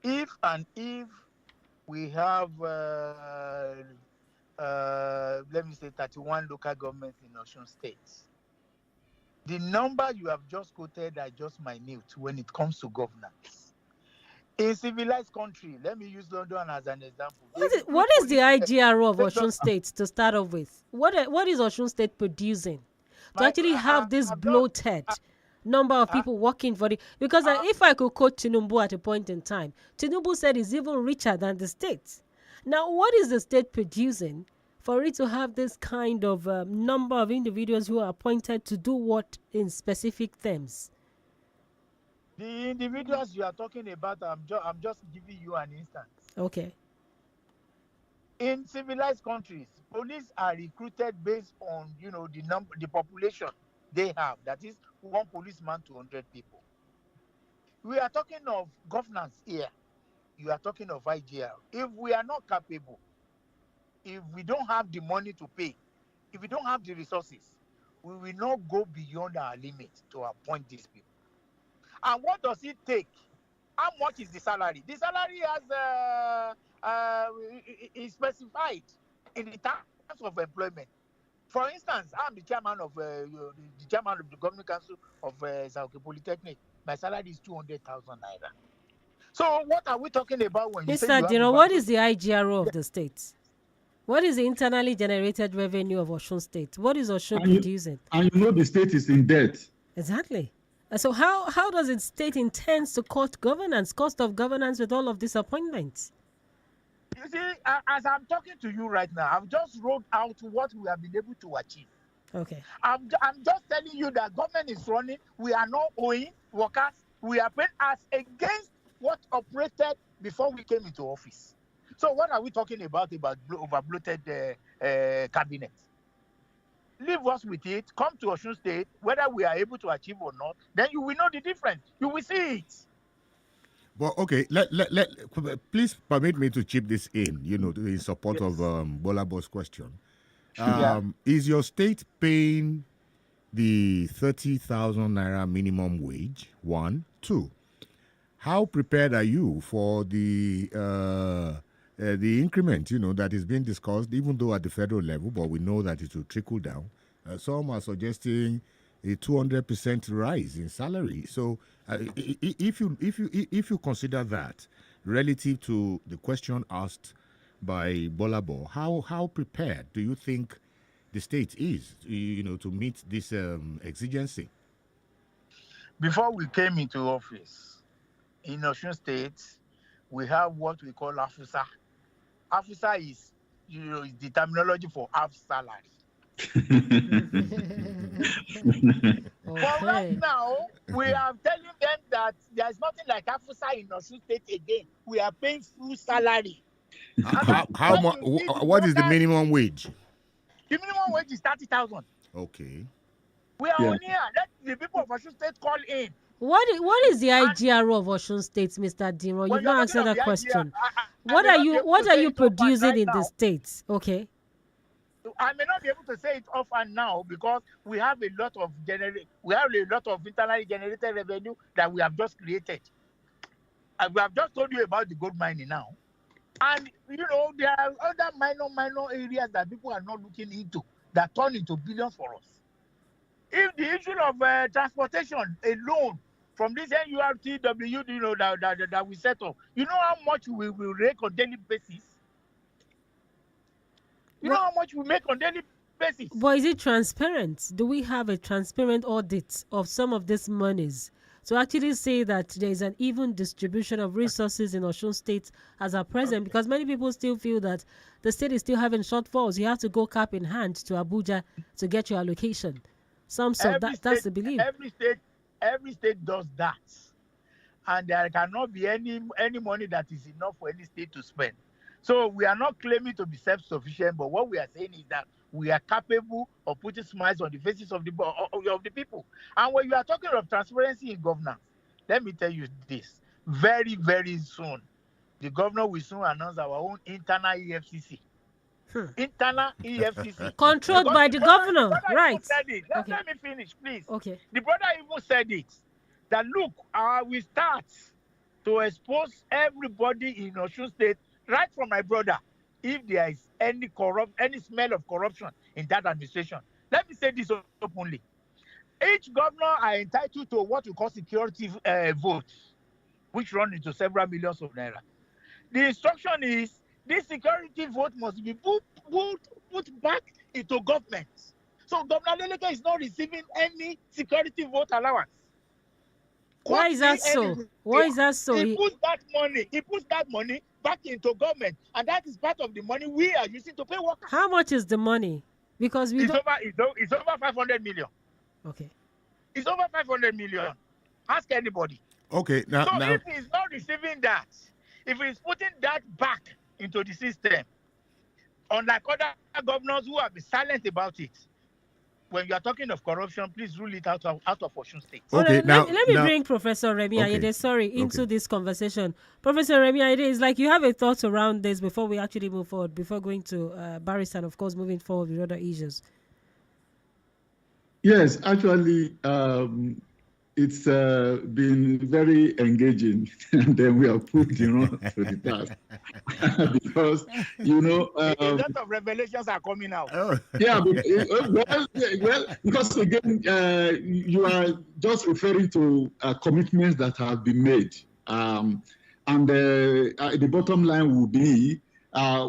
if we have, let me say, 31 local governments in Osun State, the number you have just quoted are just minute when it comes to governance. In civilized country, let me use London as an example. What is the IGR of Osun State to start off with? What is Osun State producing to actually have this bloated number of people working for it. Because if I could quote Tinubu at a point in time, Tinubu said it's even richer than the state. Now, what is the state producing for it to have this kind of number of individuals who are appointed to do what in specific terms? The individuals you are talking about, I'm just giving you an instance. Okay. In civilized countries, police are recruited based on the population they have. That is one policeman to 100 people. We are talking of governance here. You are talking of IGL. If we are not capable, if we don't have the money to pay, if we don't have the resources, we will not go beyond our limit to appoint these people. And what does it take? How much is the salary? The salary is specified in the terms of employment. For instance, I'm the chairman of the Government Council of Zaoke Polytechnic. My salary is 200,000 naira. So what are we talking about when you say Mr. Dino, what is the IGRO of the state? What is the internally generated revenue of Osun State? What is Osun producing? And you know the state is in debt. Exactly. So how does the state intends to cut cost of governance with all of these appointments? You see, as I'm talking to you right now, I've just wrote out what we have been able to achieve. Okay. I'm just telling you that government is running. We are not owing workers. We are paying as against what operated before we came into office. So what are we talking about over-bloated cabinet? Leave us with it. Come to Osun State, whether we are able to achieve or not, then you will know the difference. You will see it. Well, okay, please permit me to chip this in, in support of Gbolabo's question. Is your state paying the 30,000 naira minimum wage? 1. 2, how prepared are you for the increment, that is being discussed, even though at the federal level, but we know that it will trickle down. Some are suggesting a 200% rise in salary. So, if you consider that relative to the question asked by Gbolabo, how prepared do you think the state is, to meet this exigency? Before we came into office in Osun State, we have what we call AFUSA. AFUSA is, the terminology for half salary. For right now, we are telling them that there is nothing like AFUSA in Osun State again. We are paying full salary. How much? What is the minimum wage? The minimum wage is 30,000. Okay. We are on here. Let the people of Osun State call in. What is the IGRO of Osun State, Mr. Dino? You've not answered that question. What are you producing in the states? Okay. I may not be able to say it often now because we have a lot of internally generated revenue that we have just created. And we have just told you about the gold mining now. And there are other minor areas that people are not looking into that turn into billions for us. If the issue of transportation alone from this NURTW, that we set up, you know how much we will rake on daily basis? You know how much we make on daily basis? But is it transparent? Do we have a transparent audit of some of these monies to actually say that there is an even distribution of resources in Osun State as at present? Because many people still feel that the state is still having shortfalls. You have to go cap in hand to Abuja to get your allocation. That's the belief. Every state does that. And there cannot be any money that is enough for any state to spend. So we are not claiming to be self-sufficient, but what we are saying is that we are capable of putting smiles on the faces of the people. And when you are talking of transparency in governance, let me tell you this. Very, very soon, the governor will soon announce our own internal EFCC. Internal EFCC. Controlled by the governor, right? Let me finish, please. Okay. The brother even said it, that look, we start to expose everybody in Osun State, right from my brother, if there is any smell of corruption in that administration. Let me say this openly. Each governor are entitled to what we call security votes, which run into several millions of naira. The instruction is this security vote must be put back into government. So Governor Adeleke is not receiving any security vote allowance. Why is that so? Why is that so? He puts that money back into government, and that is part of the money we are using to pay workers. How much is the money? Because it's over 500 million. Okay. It's over 500 million. Ask anybody. Okay, so if he's not receiving that, if he's putting that back into the system, unlike other governors who have been silent about it, when you are talking of corruption, please rule it out of Osun State. Okay, let me bring Professor Remi Ayede, into this conversation. Professor Remi Ayede, it's like you have a thought around this before we actually move forward, before going to Barrister and, of course, moving forward with other issues. Yes, actually, it's been very engaging, and then we are put, to the task because, a lot of revelations are coming out. Yeah, well, because again, you are just referring to commitments that have been made, and the bottom line will be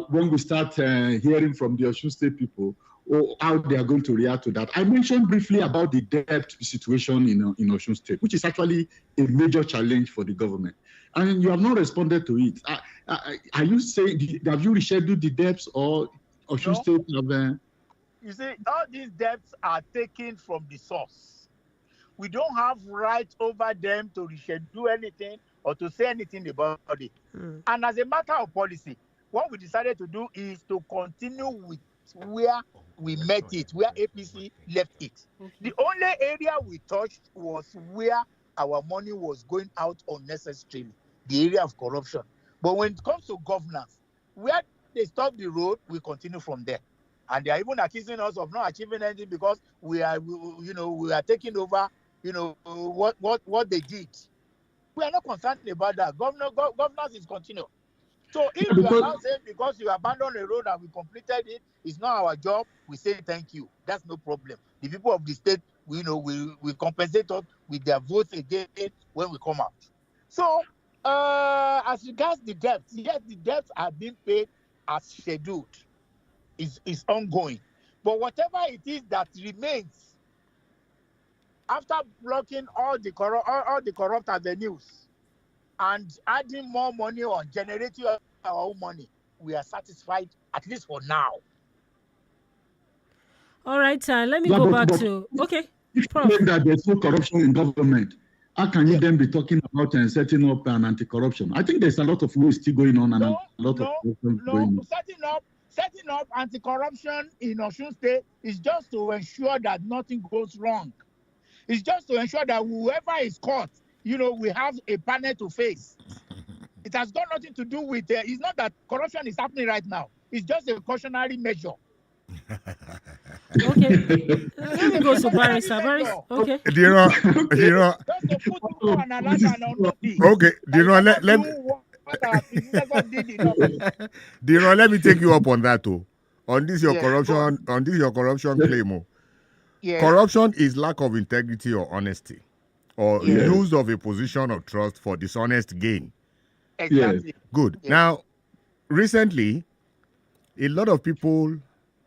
when we start hearing from the Osun State people, or how they are going to react to that. I mentioned briefly about the debt situation in Osun State, which is actually a major challenge for the government. And you have not responded to it. Are you saying, have you rescheduled the debts, or Osun State have... You see, all these debts are taken from the source. We don't have right over them to reschedule anything or to say anything about it. And as a matter of policy, what we decided to do is to continue with where we met it, where APC left it. The only area we touched was where our money was going out unnecessarily, the area of corruption. But when it comes to governance, where they stop the road, we continue from there. And they are even accusing us of not achieving anything because we are taking over, what they did. We are not concerned about that. Governance is continuing. So if you are now saying because you abandoned a road and we completed it, it's not our job, we say thank you. That's no problem. The people of the state, we compensate us with their votes again when we come out. So as regards the debt, yes, the debts are being paid as scheduled. It's ongoing. But whatever it is that remains after blocking all the corrupt avenues and adding more money or generating our own money, we are satisfied, at least for now. All right, let me go back to... Okay, Prof. If that there's no corruption in government, how can you then be talking about setting up an anti-corruption? I think there's a lot of ways still going on and a lot of corruption going on. Setting up anti-corruption in Osun State is just to ensure that nothing goes wrong. It's just to ensure that whoever is caught, we have a panel to face. It has got nothing to do with, it's not that corruption is happening right now. It's just a cautionary measure. Okay. Let me go to Barrister. Okay. Do you know? Okay. Do you know? Let me take you up on that too. On this your corruption claim. Yeah. Corruption is lack of integrity or honesty, or use of a position of trust for dishonest gain. Exactly. Good. Yeah. Now, recently, a lot of people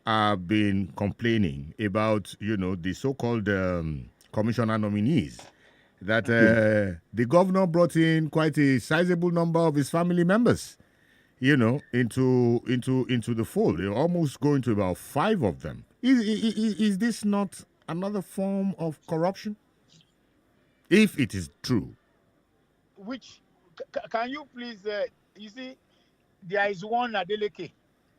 have been complaining about, the so-called commissioner nominees, that the governor brought in quite a sizable number of his family members, into the fold. They're almost going to about 5 of them. Is this not another form of corruption? If it is true. Which, can you please, you see, there is one Adeleke,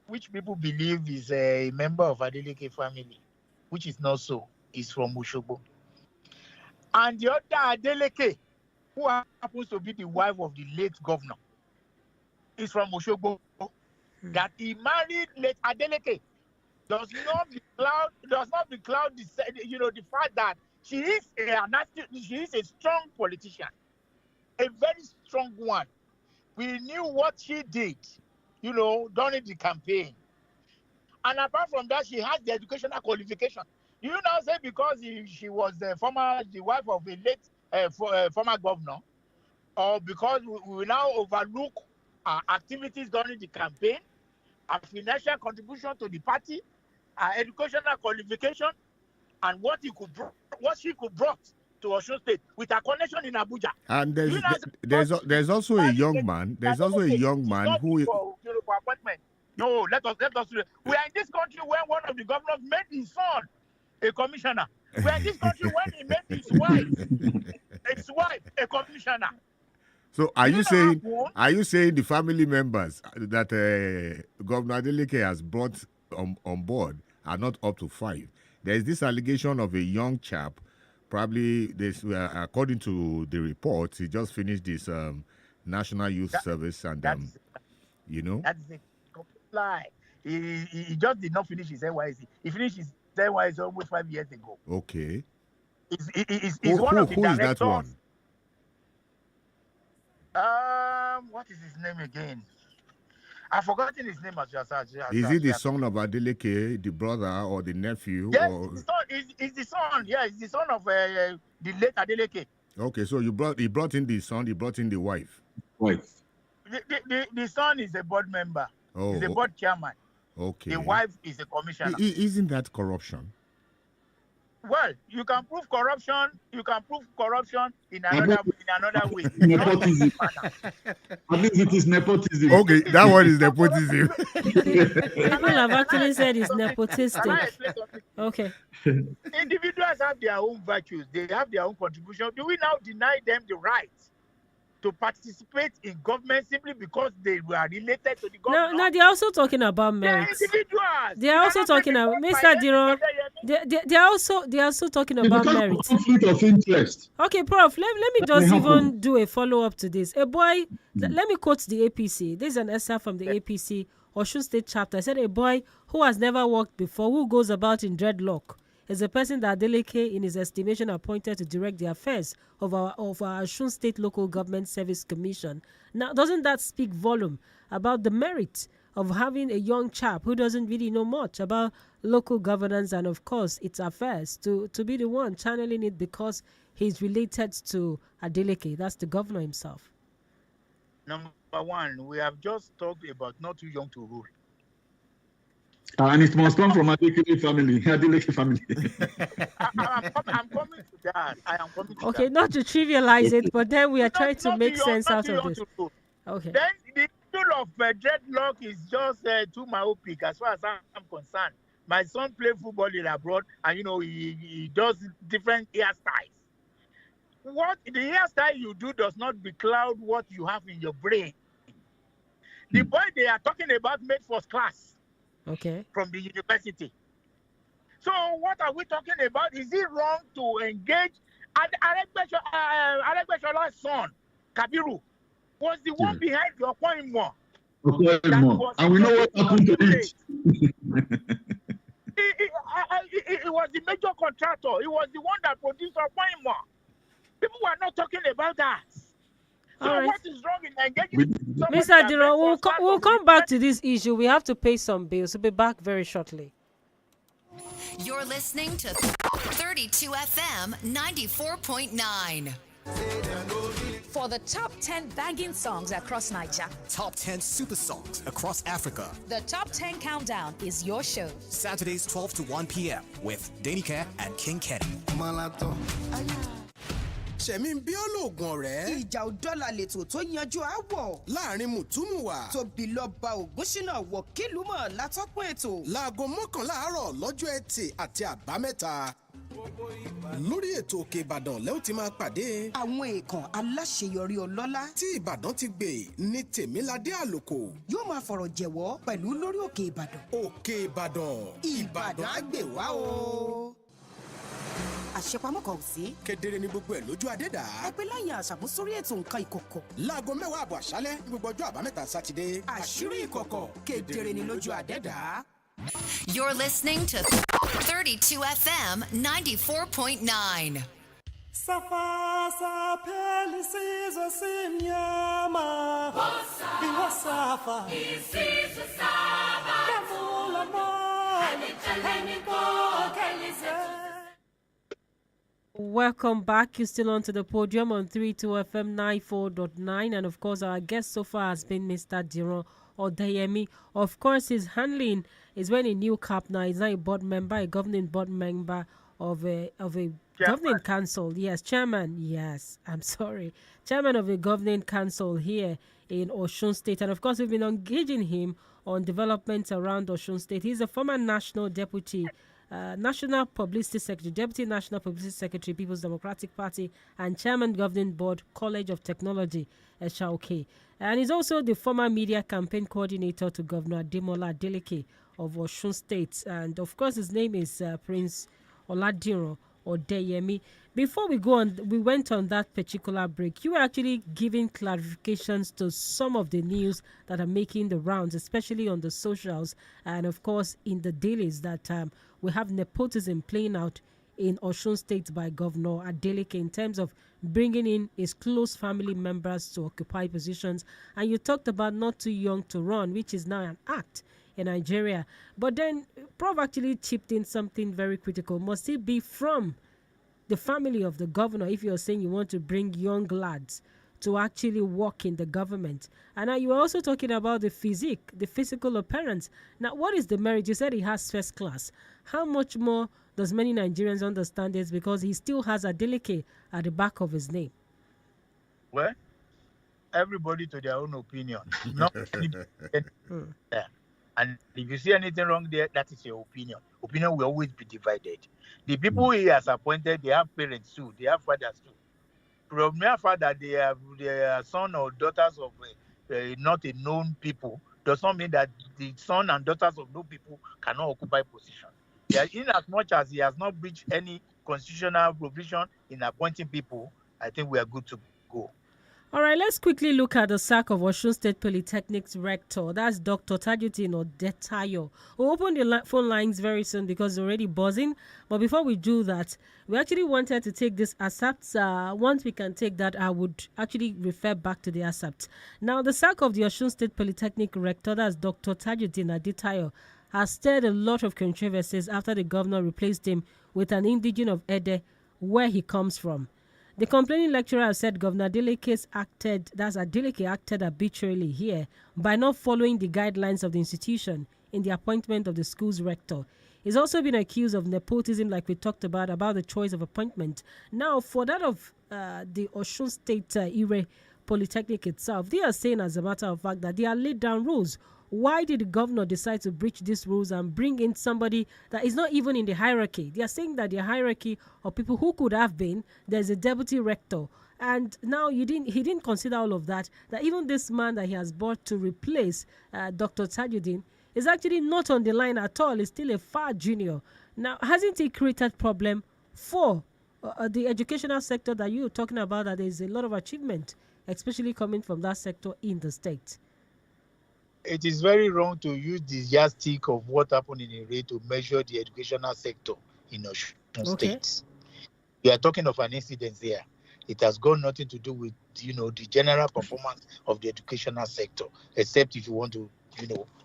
which people believe is a member of Adeleke family, which is not so. Is from Oshogbo. And the other Adeleke, who happens to be the wife of the late governor, is from Oshogbo. That he married late Adeleke does not becloud the fact that she is a strong politician, a very strong one. We knew what she did, during the campaign. And apart from that, she has the educational qualification. You now say because she was the wife of a late former governor, or because we will now overlook our activities during the campaign, our financial contribution to the party, our educational qualification, and what she could brought to Osun State with her connection in Abuja. And there's also a young man. There's also a young man who. For appointment. No, let us. We are in this country where one of the governors made his son a commissioner. We are in this country when he made his wife a commissioner. So are you saying the family members that Governor Adeleke has brought on board are not up to 5? There is this allegation of a young chap, probably this, according to the report, he just finished this National Youth Service, and you know. That's a complete lie. He just did not finish his NYC. He finished his NYC almost 5 years ago. Okay. He's one of the directors. Who is that one? What is his name again? I've forgotten his name. Is he the son of Adeleke, the brother or the nephew? Yes, or... He's the son. Yeah, he's the son of the late Adeleke. Okay, so he brought in the son, he brought in the wife. The son is a board member. Oh, he's a board chairman. Okay. The wife is a commissioner. Isn't that corruption? Well, you can prove corruption. You can prove corruption in another way. Nepotism. At least it is nepotism. Okay, that one is nepotism. People have actually said it's nepotistic. Okay. Individuals have their own virtues. They have their own contribution. Do we now deny them the right to participate in government simply because they were related to the government? No, they're also talking about merit. They're also talking about Mr. Diron. They're also talking about merit. Conflict of interest. Okay, Prof. Let me just even do a follow up to this. A boy, let me quote the APC. This is an essay from the APC Osun State chapter. I said a boy who has never worked before, who goes about in dreadlock, is a person that Adeleke, in his estimation, appointed to direct the affairs of our Osun State Local Government Service Commission. Now, doesn't that speak volume about the merit of having a young chap who doesn't really know much about local governance and, of course, its affairs to be the one channeling it because he's related to Adeleke? That's the governor himself. Number one, we have just talked about not too young to rule. And it must come from Adeleke family. Adeleke family. I'm coming to that. I am coming to okay, that. not to trivialize it, but then we are trying to make sense out of this. Okay. Then the issue of dreadlock is just too myopic as far as I'm concerned. My son played football in abroad, and he does different hairstyles. What the hairstyle you do does not becloud what you have in your brain. The boy they are talking about made first class. Okay. From the university. So what are we talking about? Is it wrong to engage? Aregbesola's son, Kabiru, was the one behind the appointment. And we know what happened to it. It was the major contractor. It was the one that produced appointment. People were not talking about that. So what is wrong in engaging? Mr. Diro, we'll come back to this issue. We have to pay some bills. We'll be back very shortly. You're listening to 32 FM 94.9. For the top 10 banging songs across Nigeria, Top 10 super songs across Africa. the Top 10 Countdown is your show. Saturdays 12 to 1 p.m. with Danica and King Kenny. Ṣẹ̀mí bí olóògùn ọ̀rẹ́. Ìjà òdọ́là lètò tó yanjú àwọ̀. Láàrin Mùtúmùwà. Tóbi lọ́ba Ògúnṣínà wọ̀kìlúmọ̀ látọ́kùn ètò. Láago 11 àárọ̀ lọ́jọ́ Ẹtì àti Àbámẹ́ta. Lórí ètò Òkè Ìbàdàn lẹ́ ó ti máa pàdé. Àwọn èèkàn aláṣeyọrí ọlọ́lá. Tí Ìbàdàn ti gbè ní Tèmiládé Àlòkò. Yóò máa fọ̀rọ̀ jẹ̀wọ́ pẹ̀lú lórí Òkè Ìbàdàn. Òkè Ìbàdàn. Ìbàdàn á gbè wá o. Àṣepamọ́ kan ò sí. Kedere ni gbogbo ẹ̀ lójú Adẹ́dà. Ẹgbẹ́ láyé àṣàmú sórí ètò nǹkan ìkọ̀kọ̀. Láago 10 àbọ̀ àṣálẹ́ ní gbogbo ọjọ́ Àbámẹ́ta Sátidé. Àṣírí ìkọ̀kọ̀ kedere ni lójú Adẹ́dà. You're listening to 32 FM 94.9. Safa sapeli sizo simnyama. Iwasafa. Isizo saba. Kavula mo. Anichaleni ko kelize. Welcome back. You're still on to the podium on 32 FM 94.9. And of course, our guest so far has been Mr. Diron Odeyemi. Of course, his handling is when a new cap now. He's not a board member, a governing board member of a governing council. Yes, chairman. Yes, I'm sorry, chairman of a governing council here in Osun State, and of course we've been engaging him on developments around Osun State. He's a former national deputy. National Publicity Secretary, Deputy National Publicity Secretary, People's Democratic Party, and Chairman Governing Board, College of Technology, Eshauke. And he's also the former media campaign coordinator to Governor Ademola Adeleke of Osun State. And of course, his name is Prince Oladiro Odeyemi. Before we go on, we went on that particular break. You were actually giving clarifications to some of the news that are making the rounds, especially on the socials and, of course, in the dailies that we have nepotism playing out in Osun State by Governor Adeleke in terms of bringing in his close family members to occupy positions. And you talked about not too young to run, which is now an act in Nigeria. But then Prof actually chipped in something very critical. Must it be from the family of the governor if you're saying you want to bring young lads to actually work in the government? And now you were also talking about the physique, the physical appearance. Now, what is the merit? You said he has first class. How much more does many Nigerians understand this because he still has Adeleke at the back of his name? Well, everybody to their own opinion. Not yeah. And if you see anything wrong there, that is your opinion. Opinion will always be divided. The people he has appointed, they have parents too. They have fathers too. From their father, they are son or daughters of not a known people. Does not mean that the son and daughters of no people cannot occupy position. Yeah, in as much as he has not breached any constitutional provision in appointing people, I think we are good to go. All right, let's quickly look at the sack of Osun State Polytechnic's rector. That's Dr. Tajuddin Odetayo. We'll open the phone lines very soon because it's already buzzing. But before we do that, we actually wanted to take this ASAP. Once we can take that, I would actually refer back to the ASAP. Now, the sack of the Osun State Polytechnic rector, that's Dr. Tajuddin Odetayo, has stirred a lot of controversies after the governor replaced him with an indigene of Ede, where he comes from. The complaining lecturer has said Governor Adeleke acted arbitrarily here by not following the guidelines of the institution in the appointment of the school's rector. He's also been accused of nepotism, like we talked about the choice of appointment. Now, for that of the Osun State Ire Polytechnic itself, they are saying, as a matter of fact, that they are laid down rules. Why did the governor decide to breach these rules and bring in somebody that is not even in the hierarchy? They are saying that the hierarchy of people who could have been, there's a deputy rector. And now he didn't consider all of that, that even this man that he has brought to replace Dr. Tajuddin is actually not on the line at all. He's still a far junior. Now, hasn't it created problem for the educational sector that you're talking about, that there's a lot of achievement, especially coming from that sector in the state? It is very wrong to use the yardstick of what happened in Ire to measure the educational sector in Osun State. We are talking of an incident there. It has got nothing to do with, the general performance of the educational sector, except if you want to,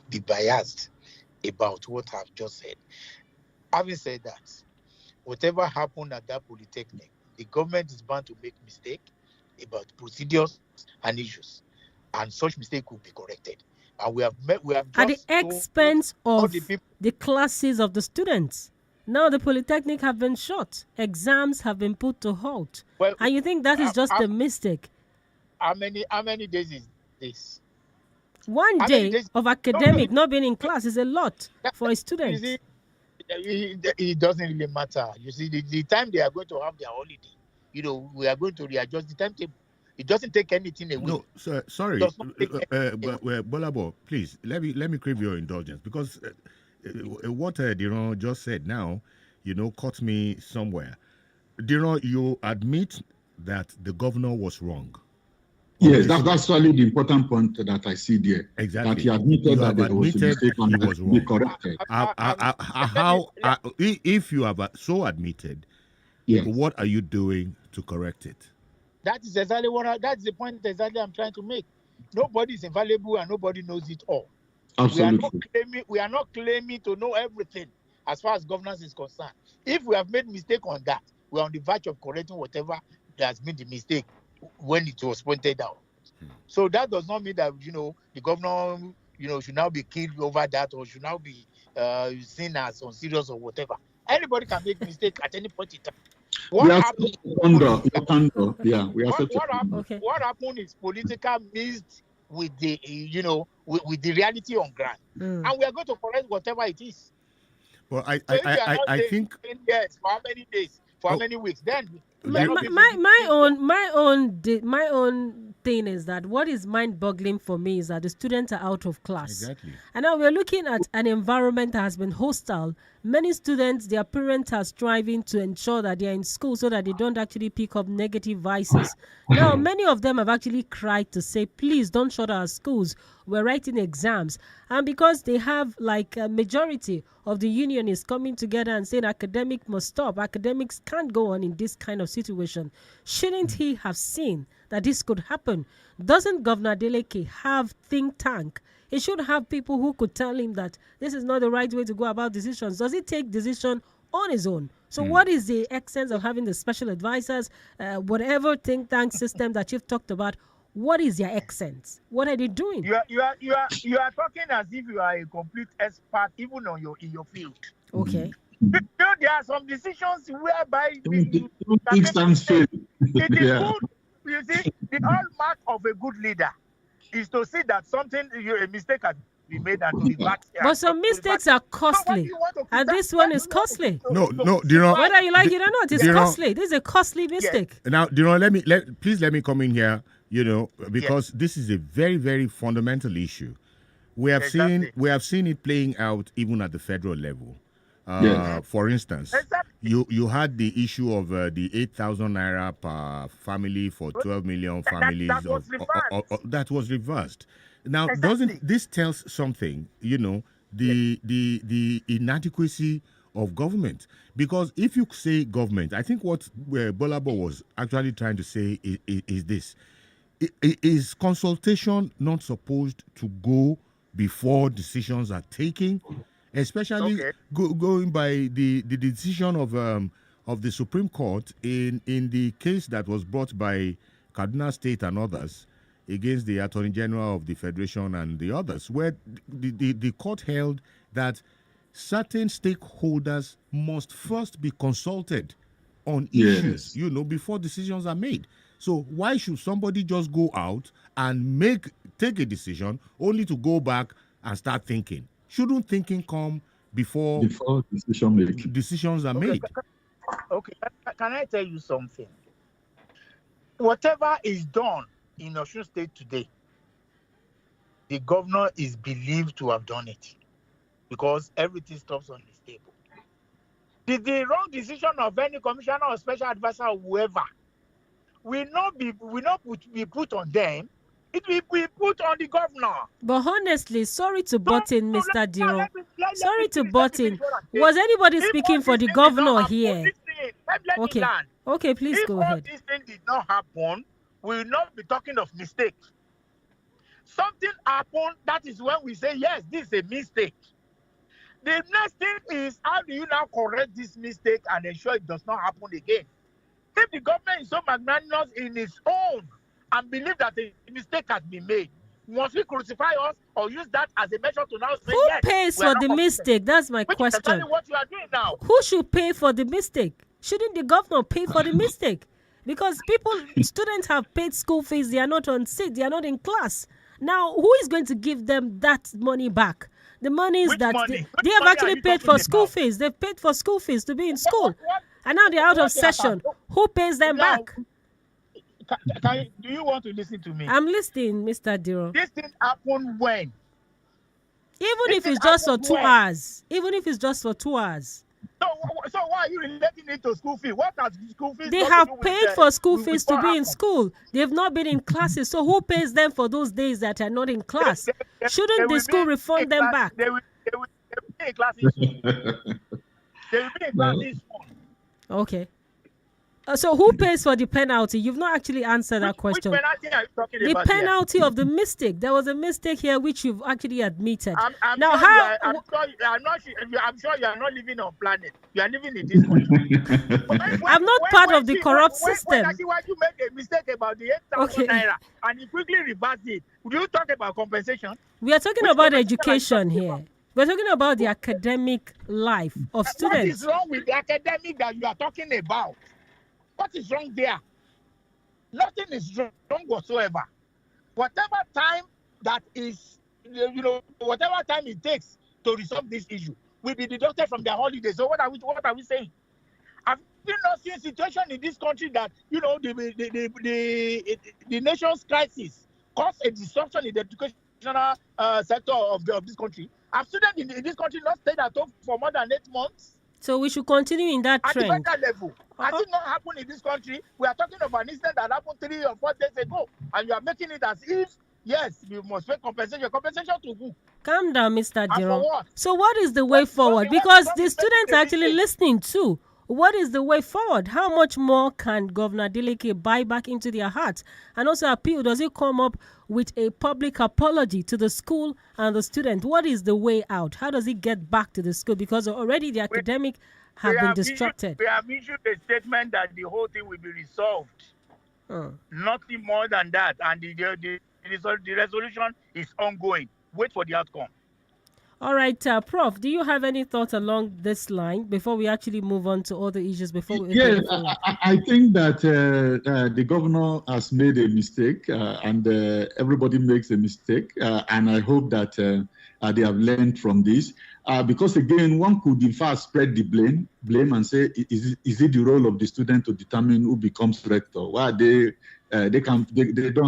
be biased about what I've just said. Having said that, whatever happened at that polytechnic, the government is bound to make mistakes about procedures and issues, and such mistake will be corrected. And we have at the expense of the classes of the students. Now the polytechnic have been shut. Exams have been put to halt. Well, and you think that is just a mistake? How many days is this? One day of academic not being in class is a lot for a student. You see, it doesn't really matter. You see, the time they are going to have their holiday, we are going to readjust the timetable. It doesn't take anything away. No, sir, sorry, Gbolabo, please let me crave your indulgence, because what Diron just said now, caught me somewhere. Diron, you admit that the governor was wrong. Yes, that's actually the important point that I see there. Exactly. That he admitted that there was a mistake and he was be wrong. corrected. If you have so admitted, what are you doing to correct it? That is exactly that's the point exactly I'm trying to make. Nobody is infallible and nobody knows it all. Absolutely. We are not claiming to know everything as far as governance is concerned. If we have made mistake on that, we are on the verge of correcting whatever that has been the mistake when it was pointed out. So that does not mean that, the governor, should now be killed over that or should now be seen as unserious or whatever. Anybody can make mistake at any point in time. We are under. Yeah, we are what happened is political mixed with the with the reality on ground, and we are going to correct whatever it is. Well, I think yes, for how many days, for how many weeks, then my own thing is that what is mind-boggling for me is that the students are out of class. Exactly. And now we're looking at an environment that has been hostile. Many students, their parents are striving to ensure that they're in school so that they don't actually pick up negative vices. Now, many of them have actually cried to say, please don't shut our schools. We're writing exams. And because they have like a majority of the union is coming together and saying academic must stop, academics can't go on in this kind of situation. Shouldn't he have seen that this could happen? Doesn't Governor Adeleke have think tank? He should have people who could tell him that this is not the right way to go about decisions. Does he take decision on his own? So what is the essence of having the special advisors, whatever think tank system that you've talked about? What is their essence? What are they doing? You are talking as if you are a complete expert even in your field. Okay. There are some decisions whereby it is fail. good. You see, the hallmark of a good leader is to see that a mistake has been made and to be back. But some mistakes are costly, and this one is costly. No, do you know? Whether you like it or not, it's costly. This is a costly mistake. Yes. Now, do you know? Please let me come in here. Because this is a very, very fundamental issue. We have seen it playing out even at the federal level. For instance, you had the issue of the 8,000 naira per family for 12 million families. That was reversed. Now, doesn't this tells something? The inadequacy of government. Because if you say government, I think what Gbolabo was actually trying to say is this. Is consultation not supposed to go before decisions are taken? Especially going by the decision of the Supreme Court in the case that was brought by Kaduna State and others against the Attorney General of the Federation and the others, where the court held that certain stakeholders must first be consulted on issues, before decisions are made. So why should somebody just go out and take a decision only to go back and start thinking? Shouldn't thinking come before decisions are made? Okay, can I tell you something? Whatever is done in Osun State today, the governor is believed to have done it because everything stops on his table. The wrong decision of any commissioner or special advisor or whoever will not be put on them. It will be put on the governor. But honestly, sorry to butt in, Mr. Diro. Sorry to butt in. Was anybody speaking for the governor here? Okay, please go ahead. If this thing did not happen, we will not be talking of mistake. Something happened, that is when we say, yes, this is a mistake. The next thing is, how do you now correct this mistake and ensure it does not happen again? If the government is so magnanimous in its own and believe that a mistake has been made, must we crucify us or use that as a measure to now say, who pays for the mistake? That's my question. Which is exactly what you are doing now. Who should pay for the mistake? Shouldn't the governor pay for the mistake? Because students have paid school fees, they are not on seat, they are not in class. Now, who is going to give them that money back? The money is that they have actually paid for school fees. They've paid for school fees to be in school. And now they're out of session. Who pays them back? Do you want to listen to me? I'm listening, Mr. Diro. This thing happened when? Even if it's just for 2 hours. Even if it's just for 2 hours. So why are you relating it to school fees? What has school fees? They have paid for school fees to be in school. They've not been in classes. So who pays them for those days that are not in class? Shouldn't the school refund them back? They will be in classes. They will be in classes. Okay. So who pays for the penalty? You've not actually answered that question. Which penalty are you talking the about? The penalty of the mistake. There was a mistake here which you've actually admitted. I'm sure you are not living on planet. You are living in this country. I'm not part of the corrupt system. When you made a mistake about the 8,000 naira and you quickly reversed it, would you talk about compensation? We are talking about education here. We're talking about the academic life of students. What is wrong with the academic that you are talking about? What is wrong there? Nothing is wrong whatsoever. Whatever time that is, whatever time it takes to resolve this issue will be deducted from their holidays. So what are we saying? Have you not seen a situation in this country that the nation's crisis caused a disruption in the educational sector of this country? Have students in this country not stayed at home for more than 8 months? So we should continue in that trend. At the federal level. Has it not happened in this country? We are talking of an incident that happened 3 or 4 days ago, and you are making it as if, yes, you must pay compensation. Compensation to who? Calm down, Mr. Jerome. What? So what is the way forward? Because the students are actually listening too. What is the way forward? How much more can Governor Adeleke buy back into their hearts? And also appeal, does he come up with a public apology to the school and the student? What is the way out? How does he get back to the school? Because already the academic have been distracted. We have issued a statement that the whole thing will be resolved. Nothing more than that. And the resolution is ongoing. Wait for the outcome. All right, Prof, do you have any thoughts along this line before we actually move on to other issues? Yes, I think that the governor has made a mistake and everybody makes a mistake. And I hope that they have learned from this. Because again, one could in fact spread the blame and say, is it the role of the student to determine who becomes rector? Well, they don't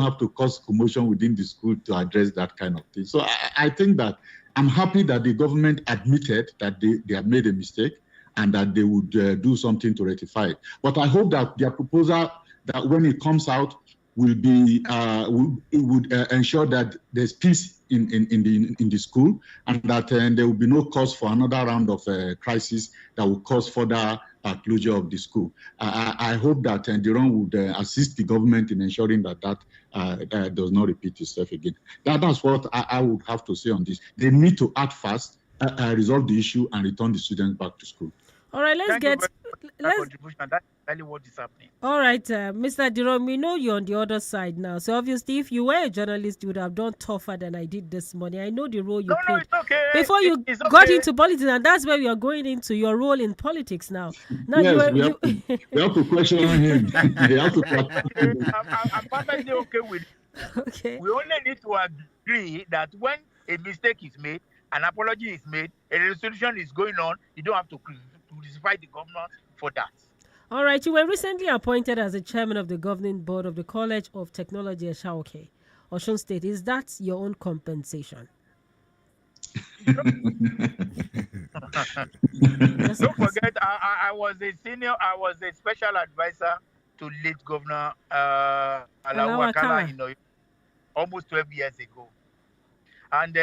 have to cause commotion within the school to address that kind of thing. So I think that I'm happy that the government admitted that they have made a mistake and that they would do something to rectify it. But I hope that their proposal, that when it comes out, will be would ensure that there's peace in the school, and that there will be no cause for another round of crisis that will cause further closure of the school. I hope that Ndiron would assist the government in ensuring that does not repeat itself again. That's what I would have to say on this. They need to act fast, resolve the issue, and return the students back to school. All right, let's contribution. That's exactly what is happening. All right, Mr. Jerome, we know you're on the other side now. So obviously, if you were a journalist, you would have done tougher than I did this morning. I know the role you played before you got into politics, and that's where we are going into your role in politics now. Now yes, we have to question him. I'm perfectly okay with it. Okay. We only need to agree that when a mistake is made, an apology is made, a resolution is going on, you don't have to crucify the governor for that. All right, you were recently appointed as the chairman of the governing board of the College of Technology at Shaoke, Osun State. Is that your own compensation? Don't forget, I was a special advisor to late Governor Alawa Akala, almost 12 years ago. And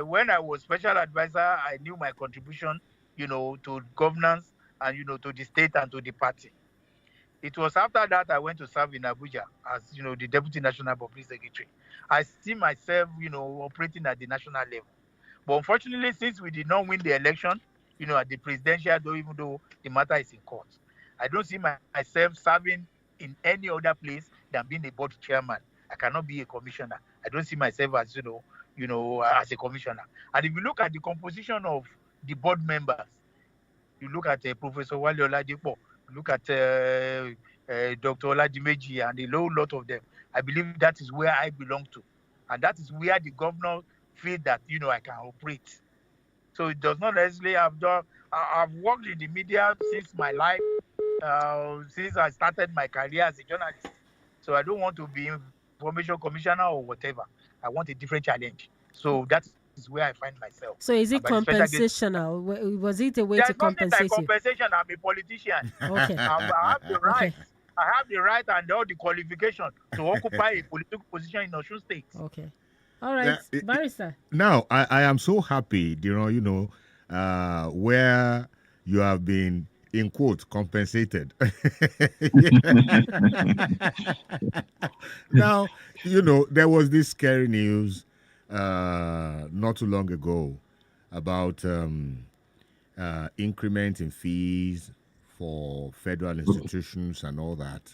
when I was special advisor, I knew my contribution, to governance and, to the state and to the party. It was after that I went to serve in Abuja as, the Deputy National Public Secretary. I see myself, operating at the national level. But unfortunately, since we did not win the election, at the presidential, even though the matter is in court, I don't see myself serving in any other place than being a board chairman. I cannot be a commissioner. I don't see myself as, as a commissioner. And if you look at the composition of the board members, you look at Professor Wale Oladipo, look at Dr. Oladimeji and a whole lot of them. I believe that is where I belong to. And that is where the governor feels that, I can operate. So it does not necessarily I've worked in the media since my life, since I started my career as a journalist. So I don't want to be information commissioner or whatever. I want a different challenge. So that is where I find myself. So is it compensational? Was it a way to compensate you? Compensation. I'm a politician. Okay. I have the right. Okay. I have the right and all the qualification to occupy a political position in Osun State. Okay. All right, Barrister. Now, I am so happy, where you have been, in quotes, compensated. Now, there was this scary news not too long ago about increment in fees for federal institutions and all that.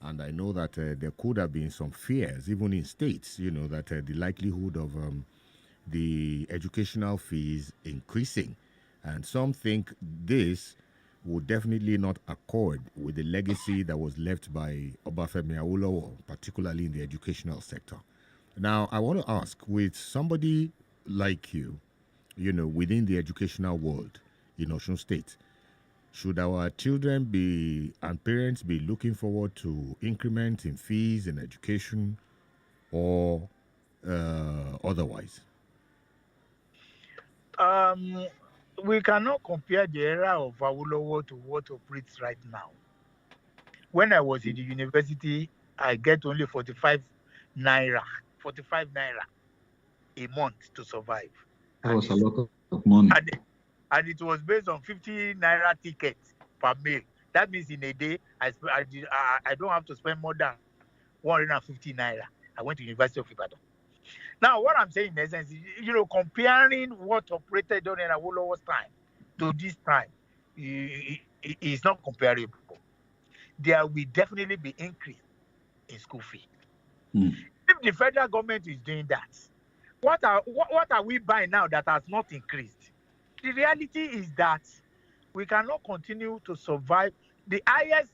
And I know that there could have been some fears, even in states, that the likelihood of the educational fees increasing. And some think this would definitely not accord with the legacy that was left by Obafemi Awolowo, particularly in the educational sector. Now, I want to ask, with somebody like you, within the educational world in Osun State, should our children and parents be looking forward to increment in fees in education or otherwise? We cannot compare the era of Awolowo to what operates right now. When I was in the university, I get only 45 naira a month to survive. That was a lot of money. And it was based on 50 naira tickets per meal. That means in a day, I don't have to spend more than 150 naira. I went to University of Ibadan. Now, what I'm saying in essence is, comparing what operated during Awolowo's time to this time is not comparable. There will definitely be increase in school fee. If the federal government is doing that, what are we buying now that has not increased? The reality is that we cannot continue to survive. The highest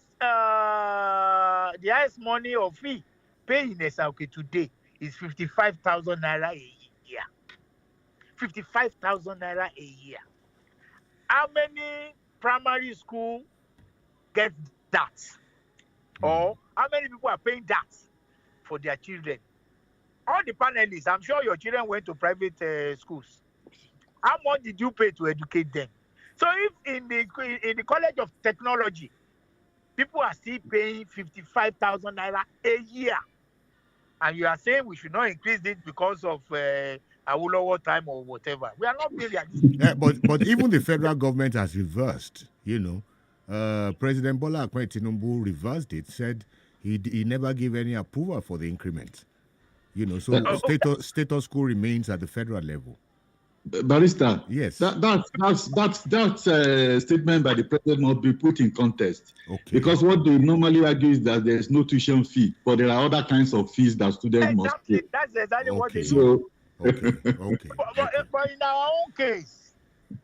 money or fee paid in SRK today is 55,000 naira a year. 55,000 naira a year. How many primary school get that? Or how many people are paying that for their children? All the panelists, I'm sure your children went to private schools. How much did you pay to educate them? So if in the College of Technology, people are still paying 55,000 naira a year, and you are saying we should not increase it because of Awolowo time or whatever, we are not being realistic. But even the federal government has reversed. President Bola Ahmed Tinubu reversed it, said he never gave any approval for the increment. So status quo remains at the federal level. Barrister, yes, that statement by the president must be put in context. Okay. Because what they normally argue is that there is no tuition fee, but there are other kinds of fees that students must pay. That's exactly what they do. Okay. But in our own case,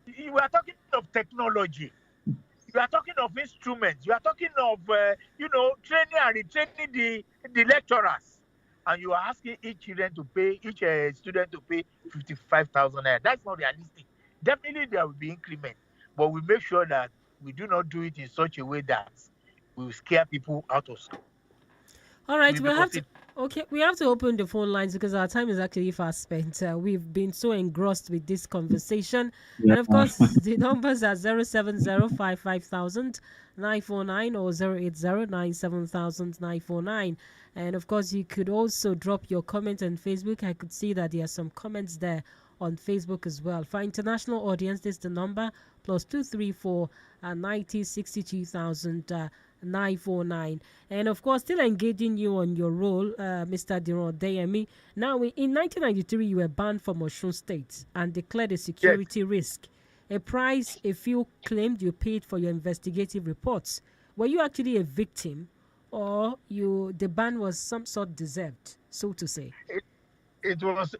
we are talking of technology. You are talking of instruments. You are talking of training and retraining the lecturers. And you are asking each student to pay 55,000 naira. That's not realistic. Definitely there will be increment, but we make sure that we do not do it in such a way that we will scare people out of school. All right, we have to open the phone lines because our time is actually fast spent. We've been so engrossed with this conversation. Yeah. And of course, the numbers are 070555000 949 or 0809700 949. And of course, you could also drop your comment on Facebook. I could see that there are some comments there on Facebook as well. For international audience, this is the number +234 90 62,000 949. And of course, still engaging you on your role, Mr. Diron Deyemi. Now, in 1993, you were banned from Osun State and declared a security risk. A price a few claimed you paid for your investigative reports. Were you actually a victim, or the ban was some sort deserved, so to say? It was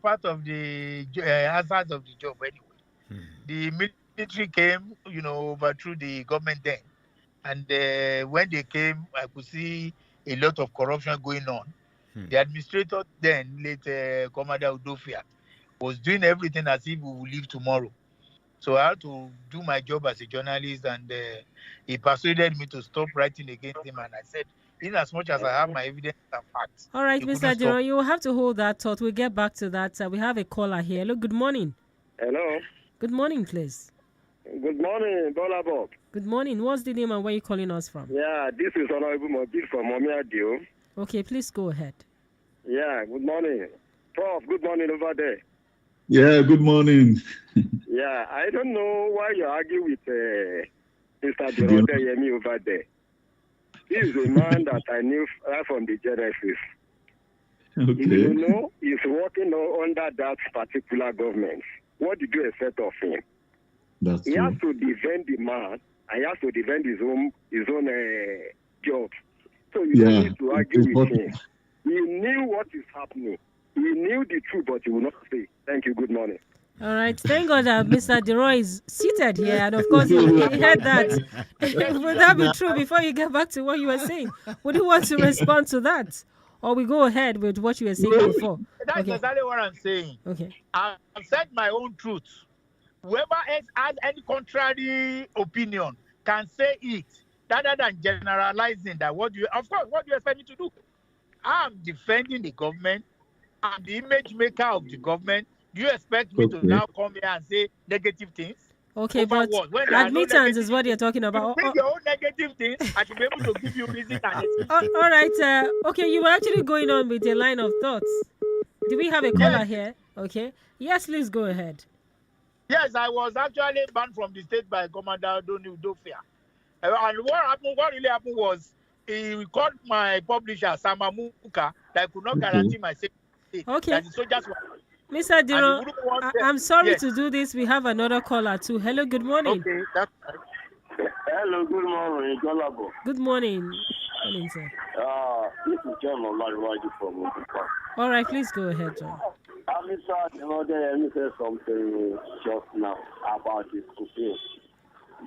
part of the hazards of the job anyway. The military came, overthrew the government then. And when they came, I could see a lot of corruption going on. The administrator then, late Commander Udofia, was doing everything as if we will leave tomorrow. So I had to do my job as a journalist, and he persuaded me to stop writing against him. And I said, in as much as I have my evidence and facts. All right, Mr. Diron, you will have to hold that thought. We'll get back to that. We have a caller here. Hello, good morning. Hello. Good morning, please. Good morning, Gbolabo. Good morning. What's the name and where are you calling us from? Yeah, this is Honorable Mobile from Omiadio. Okay, please go ahead. Yeah, good morning. Prof, good morning over there. Yeah, good morning. Yeah, I don't know why you argue with Mr. Deyemi over there. He is a man that I knew right from the Genesis. Okay. He's working under that particular government. What did you expect of him? That's he true. has to defend the man, and he has to defend his own job. So you don't need to argue with him. He knew what is happening. He knew the truth, but he would not say. Thank you. Good morning. All right. Thank God that Mr. Deroy is seated here. And of course, he heard that. Would that be true before you get back to what you were saying? Would you want to respond to that? Or we go ahead with what you were saying before? That's exactly what I'm saying. Okay. I've said my own truth. Whoever else has any contrary opinion can say it, rather than generalizing that. What do you expect me to do? I'm defending the government. I'm the image maker of the government. Do you expect me to now come here and say negative things? Okay, Over but what? When there are no admittance is negative what you're talking about. Bring your own negative things. I should be able to give you reason and excuse. All right. Okay, you were actually going on with a line of thoughts. Do we have a caller here? Okay. Yes, please go ahead. Yes, I was actually banned from the state by Commander Dofia. And what really happened was he called my publisher, Samamuka, that I could not guarantee my safety. Okay. That the soldiers were... Mr. Diro, I'm sorry to do this. We have another caller too. Hello, good morning. Okay, that's right. Hello, good morning, Gbolabo. Good morning. Morning, sir. This is John Olariwaju from Odupa. All right, please go ahead, John. Mr. said something just now about the school fee.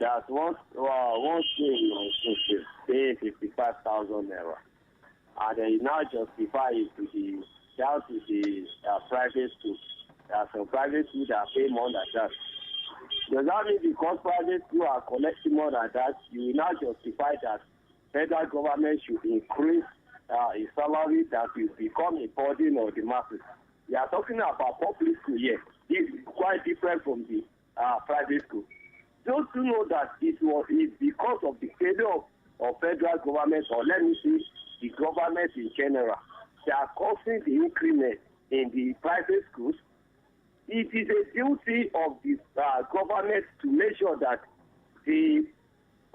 That one thing on school fee paying 55,000 naira, and then you now justify it to the private school. There are some private schools that pay more than that. Does that mean because private schools are collecting more than that, you will now justify that federal government should increase its salary that will become a burden on the masses? We are talking about public school here. It's quite different from the private school. Don't you know that it's because of the failure of federal government, or let me say the government in general, they are causing the increment in the private schools? It is a duty of the government to make sure that they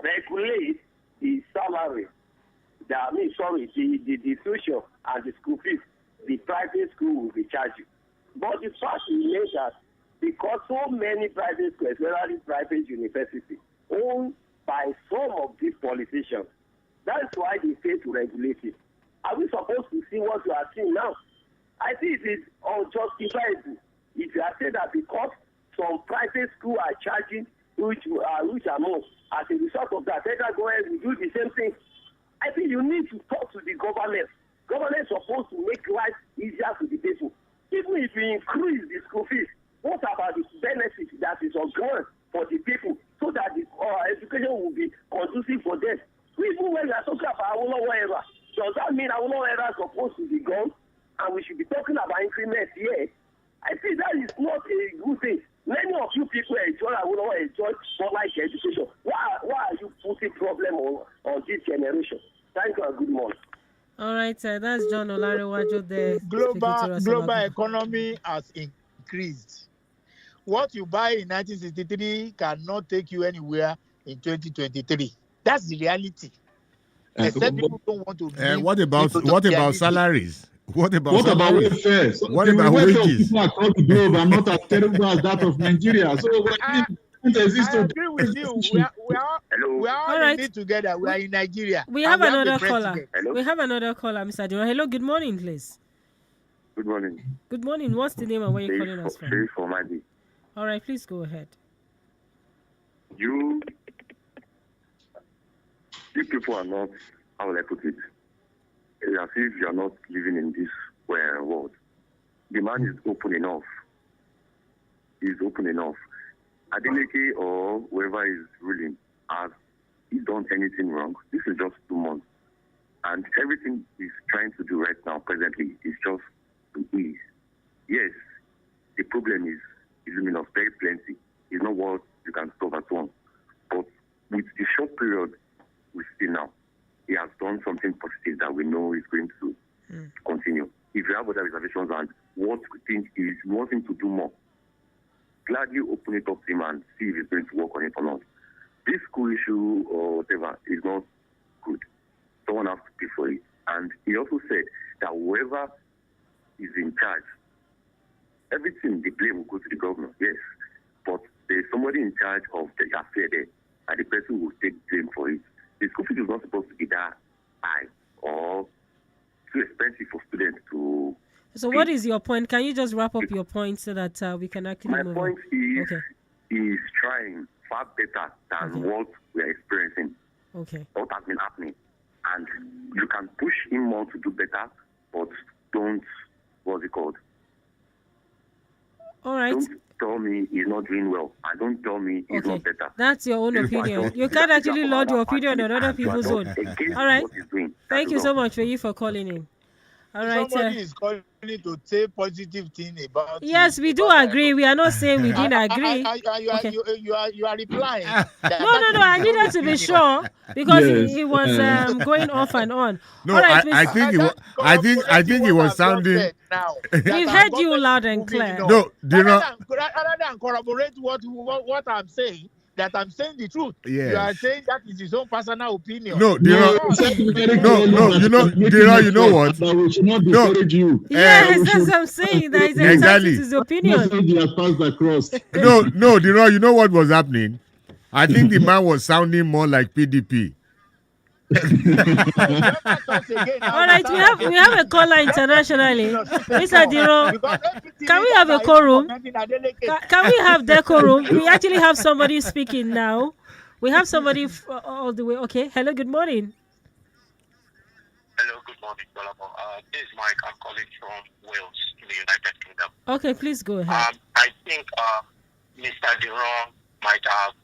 regulate the salary, the tuition and the school fees the private school will be charging. But the fact remains that because so many private schools, especially private universities, owned by some of these politicians, that's why they fail to regulate it. Are we supposed to see what we are seeing now? I think it is unjustifiable if you are saying that because some private schools are charging which amount, as a result of that, federal government will do the same thing. I think you need to talk to the government. Government is supposed to make life easier to the people. Even if we increase the school fees, what about the benefits that is on ground for the people so that the education will be conducive for them? Even when we are talking about Awolowo era, does that mean Awolowo era is supposed to be gone and we should be talking about increments here? I think that is not a good thing. Many of you people enjoy Awolowo, enjoy public education. Why are you putting problem on this generation? Thank you and good morning. All right, that's John Olariwaju there. Global economy has increased. What you buy in 1963 cannot take you anywhere in 2023. That's the reality. Except people don't want to. What about salaries? What about welfare? What about wages? People across the globe are not as terrible as that of Nigeria. So I agree with you. We are all in it together. We are in Nigeria. We have another caller. We have another caller, Mr. Diro. Hello, good morning, please. Good morning. Good morning. What's the name and where you're calling us from? All right, please go ahead. You people are not, how will I put it? As if you are not living in this world. The man is open enough. He's open enough. Adeleke or whoever is ruling has he done anything wrong? This is just 2 months. And everything he's trying to do right now, presently, is just to ease. Yes, the problem is luminous, very plenty. It's not what you can solve at once. But with the short period we see now, he has done something positive that we know is going to continue. If you have other reservations and what we think is we want him to do more, gladly open it up to him and see if he's going to work on it or not. This school issue or whatever is not good. Someone has to pay for it. And he also said that whoever is in charge, everything, the blame will go to the governor, yes. But there's somebody in charge of the affair there, and the person will take blame for it. The school fees is not supposed to be that high or too expensive for students to So what is your point? Can you just wrap up your point so that we can actually My move point on? is, is trying far better than what we're experiencing. Okay. What has been happening. And you can push him more to do better, but don't, what's it called? All right. Don't tell me he's not doing well. And don't tell me he's not better. That's your own opinion. You can't actually load your opinion on other people's own. All right. Thank you so much for calling in. All right. Somebody is calling to say positive thing about. Yes, we do agree. We are not saying we didn't agree. You are replying. No. I needed to be sure because he was going off and on. No, all right, I think he was sounding. We've heard you loud and clear. No, do you know? Rather than corroborate what I'm saying, that I'm saying the truth. Yes. You are saying that is his own personal opinion. No, do you know? You know what? We should not discourage you. Yes, that's what I'm saying. That is exactly his opinion. No, you know what was happening? I think the man was sounding more like PDP. All right, we have a caller internationally. Mr. Diro, can we have a quorum? Can we have decorum? We actually have somebody speaking now. We have somebody all the way. Okay. Hello, good morning. Hello, good morning, Gbolabo. This is Mike. I'm calling from Wales in the United Kingdom. Okay, please go ahead. I think Mr. Diro might have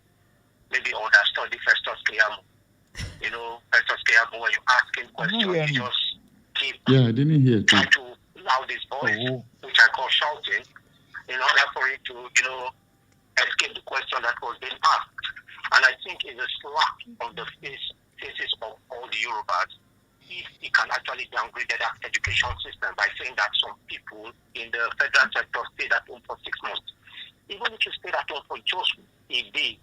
maybe understood the Festus Keyamo. You know, Festus Keyamo, when you ask him questions, he just keep I didn't hear. trying to loud his voice, which I call shouting, in order for him to, escape the question that was being asked. And I think it's a slap on the faces of all the Yorubas if he can actually downgrade that education system by saying that some people in the federal sector stayed at home for 6 months. Even if you stayed at home for just a day,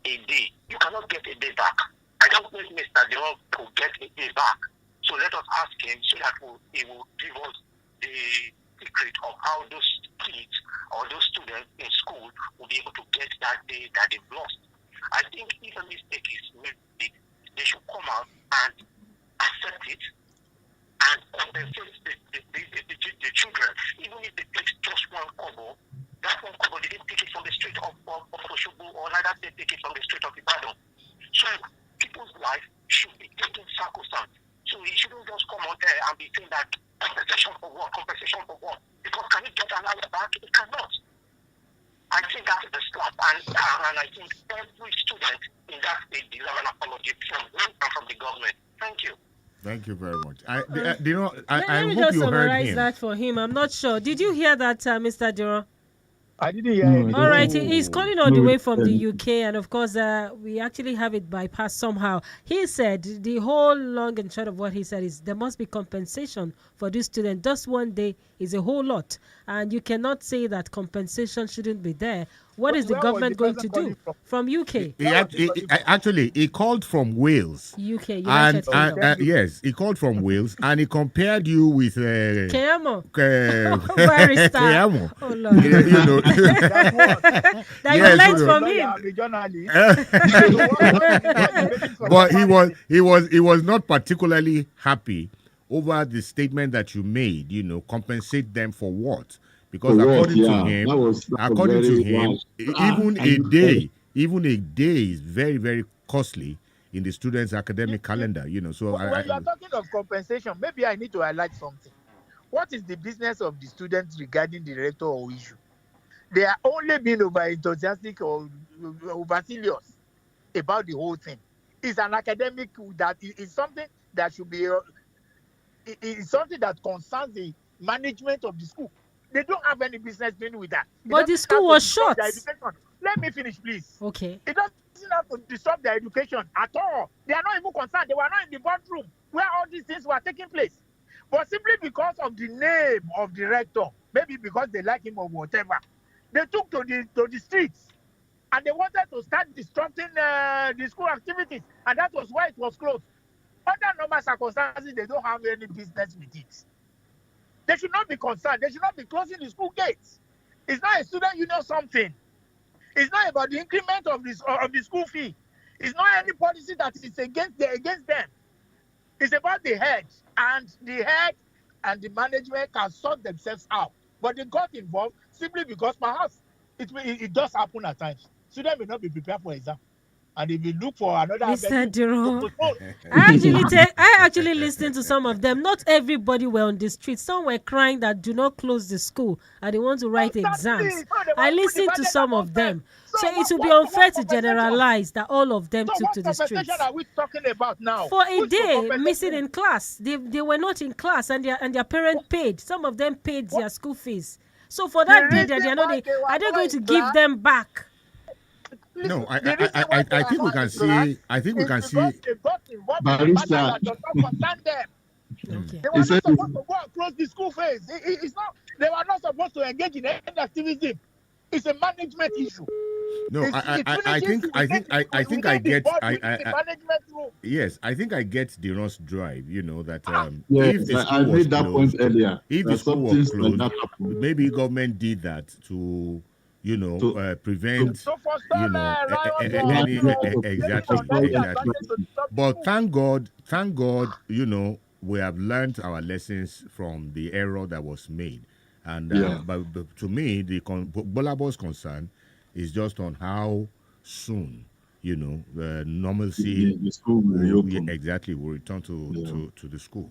you cannot get a day back. I don't think Mr. Dion could get a day back. So let us ask him so that he will give us the secret of how those kids or those students in school will be able to get that day that they've lost. I think if a mistake is made, they should come out and accept it and compensate the children. Even if they take just one kobo, that one kobo, they didn't take it from the street of Oshobo, or neither they take it from the street of Ibadan. So people's life should be taken sacrosanct. So he shouldn't just come out there and be saying that compensation for what? Because can he get an hour back? He cannot. I think that is the slap, and I think every student in that state deserves an apology from him and from the government. Thank you. Thank you very much. I Let me hope just you heard summarize him. that for him. I'm not sure. Did you hear that, Mr. Duro? I didn't hear anything. All right, he's calling all the way from the UK, and of course, we actually have it bypassed somehow. He said the whole long and short of what he said is there must be compensation for this student. Just one day is a whole lot, and you cannot say that compensation shouldn't be there. What is the government going to do from UK? He called from Wales. UK, and yes, he called from Wales, and he compared you with Keyamo. Barrister. Keyamo. Oh Lord. You know. That you learned from him. But he was not particularly happy over the statement that you made. Compensate them for what? Because according to him, even a day is very, very costly in the students' academic calendar. So when you are talking of compensation, maybe I need to highlight something. What is the business of the students regarding the rector or issue? They are only being over enthusiastic or over serious about the whole thing. It's an academic that is something that should be. It's something that concerns the management of the school. They don't have any business doing with that. But the school was shut. Let me finish, please. Okay. It doesn't have to disrupt their education at all. They are not even concerned. They were not in the boardroom where all these things were taking place. But simply because of the name of the rector, maybe because they like him or whatever, they took to the streets and they wanted to start disrupting the school activities, and that was why it was closed. Under normal circumstances, they don't have any business with it. They should not be concerned. They should not be closing the school gates. It's not a student union something. It's not about the increment of the school fee. It's not any policy that is against them. It's about the head. And the head and the management can sort themselves out. But they got involved simply because perhaps it does happen at times. Students may not be prepared for exam, and they will look for another Mr. avenue to Duro, postpone. I actually listened to some of them. Not everybody were on the street. Some were crying that do not close the school and they want to write exams. I listened to some of them. So it would be unfair to generalize that all of them took to the streets. What compensation are we talking about now? For a day missing in class, they were not in class, and their parents paid. Some of them paid their school fees. So for that day, they're not. Are they going to give them back? No, I think we can see. I think we can see. Barrister. They were not supposed to go and close the school phase. It's not. They were not supposed to engage in any activism. It's a management issue. No, I think I get. Yes, I think I get the Ross drive. You know that yes, I made that point earlier. If the school was closed, maybe government did that to prevent, exactly. But thank God, we have learned our lessons from the error that was made. And but to me, the Gbolabo's concern is just on how soon, the normalcy the school will reopen. Will return to the school.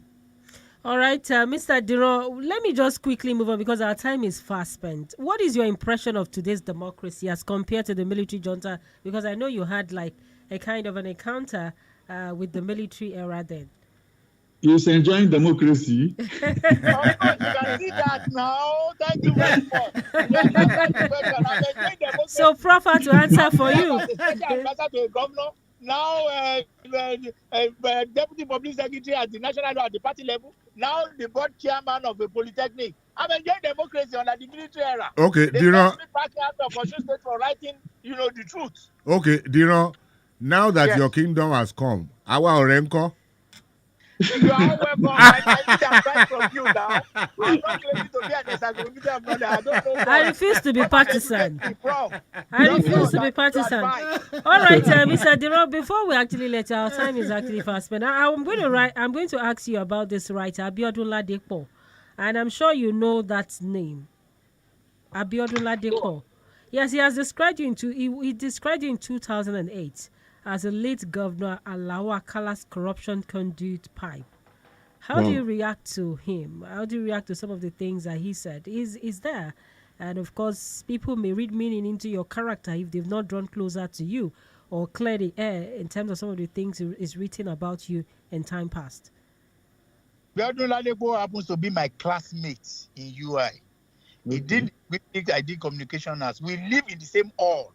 All right, Mr. Duro, let me just quickly move on because our time is fast spent. What is your impression of today's democracy as compared to the military junta? Because I know you had like a kind of an encounter with the military era then. He's enjoying democracy. You can see that now. Thank you very much. So proper to answer for you. Now, deputy public secretary at the national at the party level. Now, the board chairman of a polytechnic. I'm enjoying democracy under the military era. Okay, Dino. For writing, the truth. Okay, Dino. Now that your kingdom has come, our Orenko. You are welcome. I need advice from you now. I'm not ready to be an executive brother. I don't know. I refuse to be partisan. I refuse to be partisan. All right, Mr. Diro, before we actually let you, our time is actually fast spent. I'm going to ask you about this writer, Abiodun Ladepo. And I'm sure you know that name. Abiodun Ladepo. Yes, he has described you he described you in 2008. As a late governor, Alawa Kala's corruption conduit pipe. How do you react to him? How do you react to some of the things that he said? Is there? And of course, people may read meaning into your character if they've not drawn closer to you or clear the air in terms of some of the things is written about you in time past. Abiodun Ladepo happens to be my classmate in UI. I did communication as we live in the same hall.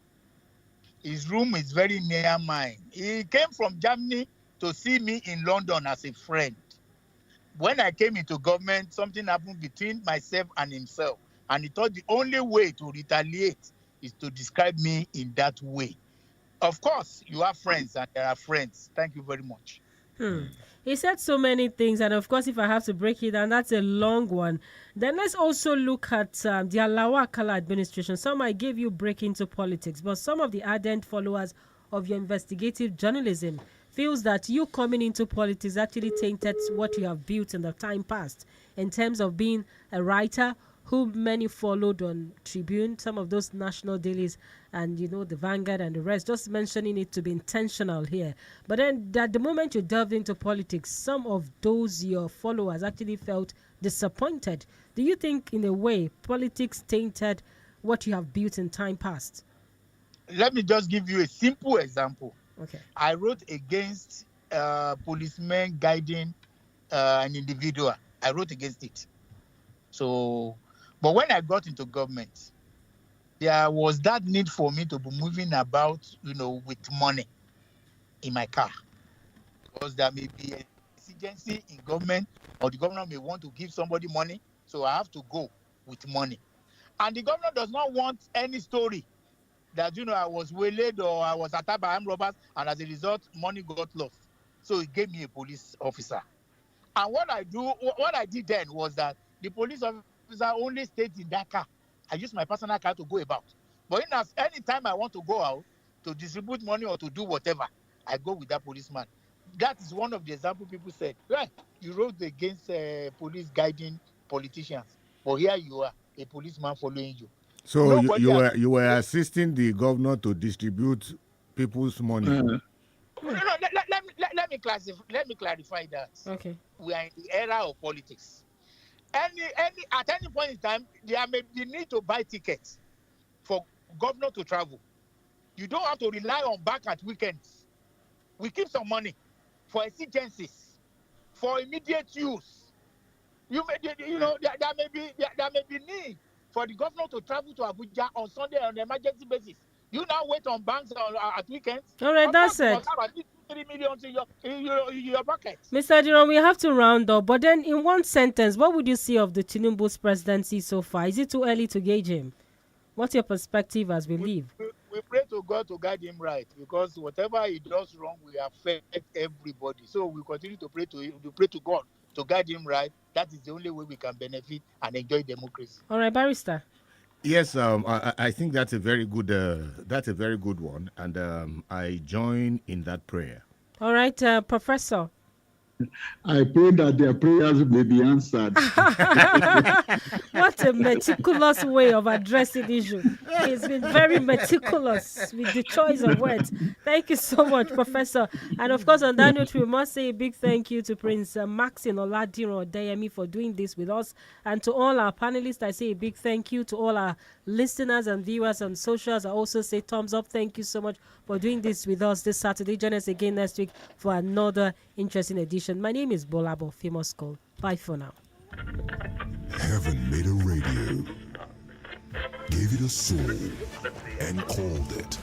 His room is very near mine. He came from Germany to see me in London as a friend. When I came into government, something happened between myself and himself. And he thought the only way to retaliate is to describe me in that way. Of course, you have friends and there are friends. Thank you very much. He said so many things, and of course, if I have to break it down, that's a long one. Then let's also look at the Alawa Kala administration. Some might give you break into politics, but some of the ardent followers of your investigative journalism feels that you coming into politics actually tainted what you have built in the time past in terms of being a writer who many followed on Tribune, some of those national dailies, and the Vanguard and the rest, just mentioning it to be intentional here. But then at the moment you delved into politics, some of those your followers actually felt disappointed. Do you think in a way politics tainted what you have built in time past? Let me just give you a simple example. Okay. I wrote against policemen guiding an individual. I wrote against it. But when I got into government, there was that need for me to be moving about, with money in my car. Because there may be an exigency in government, or the governor may want to give somebody money, so I have to go with money. And the governor does not want any story that, I was waylaid or I was attacked by armed robbers, and as a result, money got lost. So he gave me a police officer. And what I did then was that the police officer only stayed in that car. I use my personal car to go about. But any time I want to go out to distribute money or to do whatever, I go with that policeman. That is one of the examples people said. Right, You wrote against police guiding politicians, but here you are, a policeman following you. So you were assisting the governor to distribute people's money. No, let me clarify that. Okay. We are in the era of politics. At any point in time, there may be need to buy tickets for governor to travel. You don't have to rely on back at weekends. We keep some money for exigencies, for immediate use. There may be need for the governor to travel to Abuja on Sunday on an emergency basis. You now wait on banks at weekends. All right, that's it. 3 million in your pocket. Mr. Diron, we have to round up. But then, in one sentence, what would you say of the Tinubu's presidency so far? Is it too early to gauge him? What's your perspective as we leave? We pray to God to guide him right, because whatever he does wrong will affect everybody. So we continue to pray to God to guide him right. That is the only way we can benefit and enjoy democracy. All right, Barrister. Yes, I think that's a very good one, and I join in that prayer. All right, Professor. I pray that their prayers may be answered. What a meticulous way of addressing the issue. He's been very meticulous with the choice of words. Thank you so much, Professor. And of course, on that note, we must say a big thank you to Prince Maxine Oladiran Odeyemi for doing this with us. And to all our panelists, I say a big thank you. To all our listeners and viewers on socials, I also say thumbs up. Thank you so much for doing this with us this Saturday. Join us again next week for another interesting edition. My name is Gbolabo, famous call. Bye for now. Heaven made a radio, gave it a soul, and called it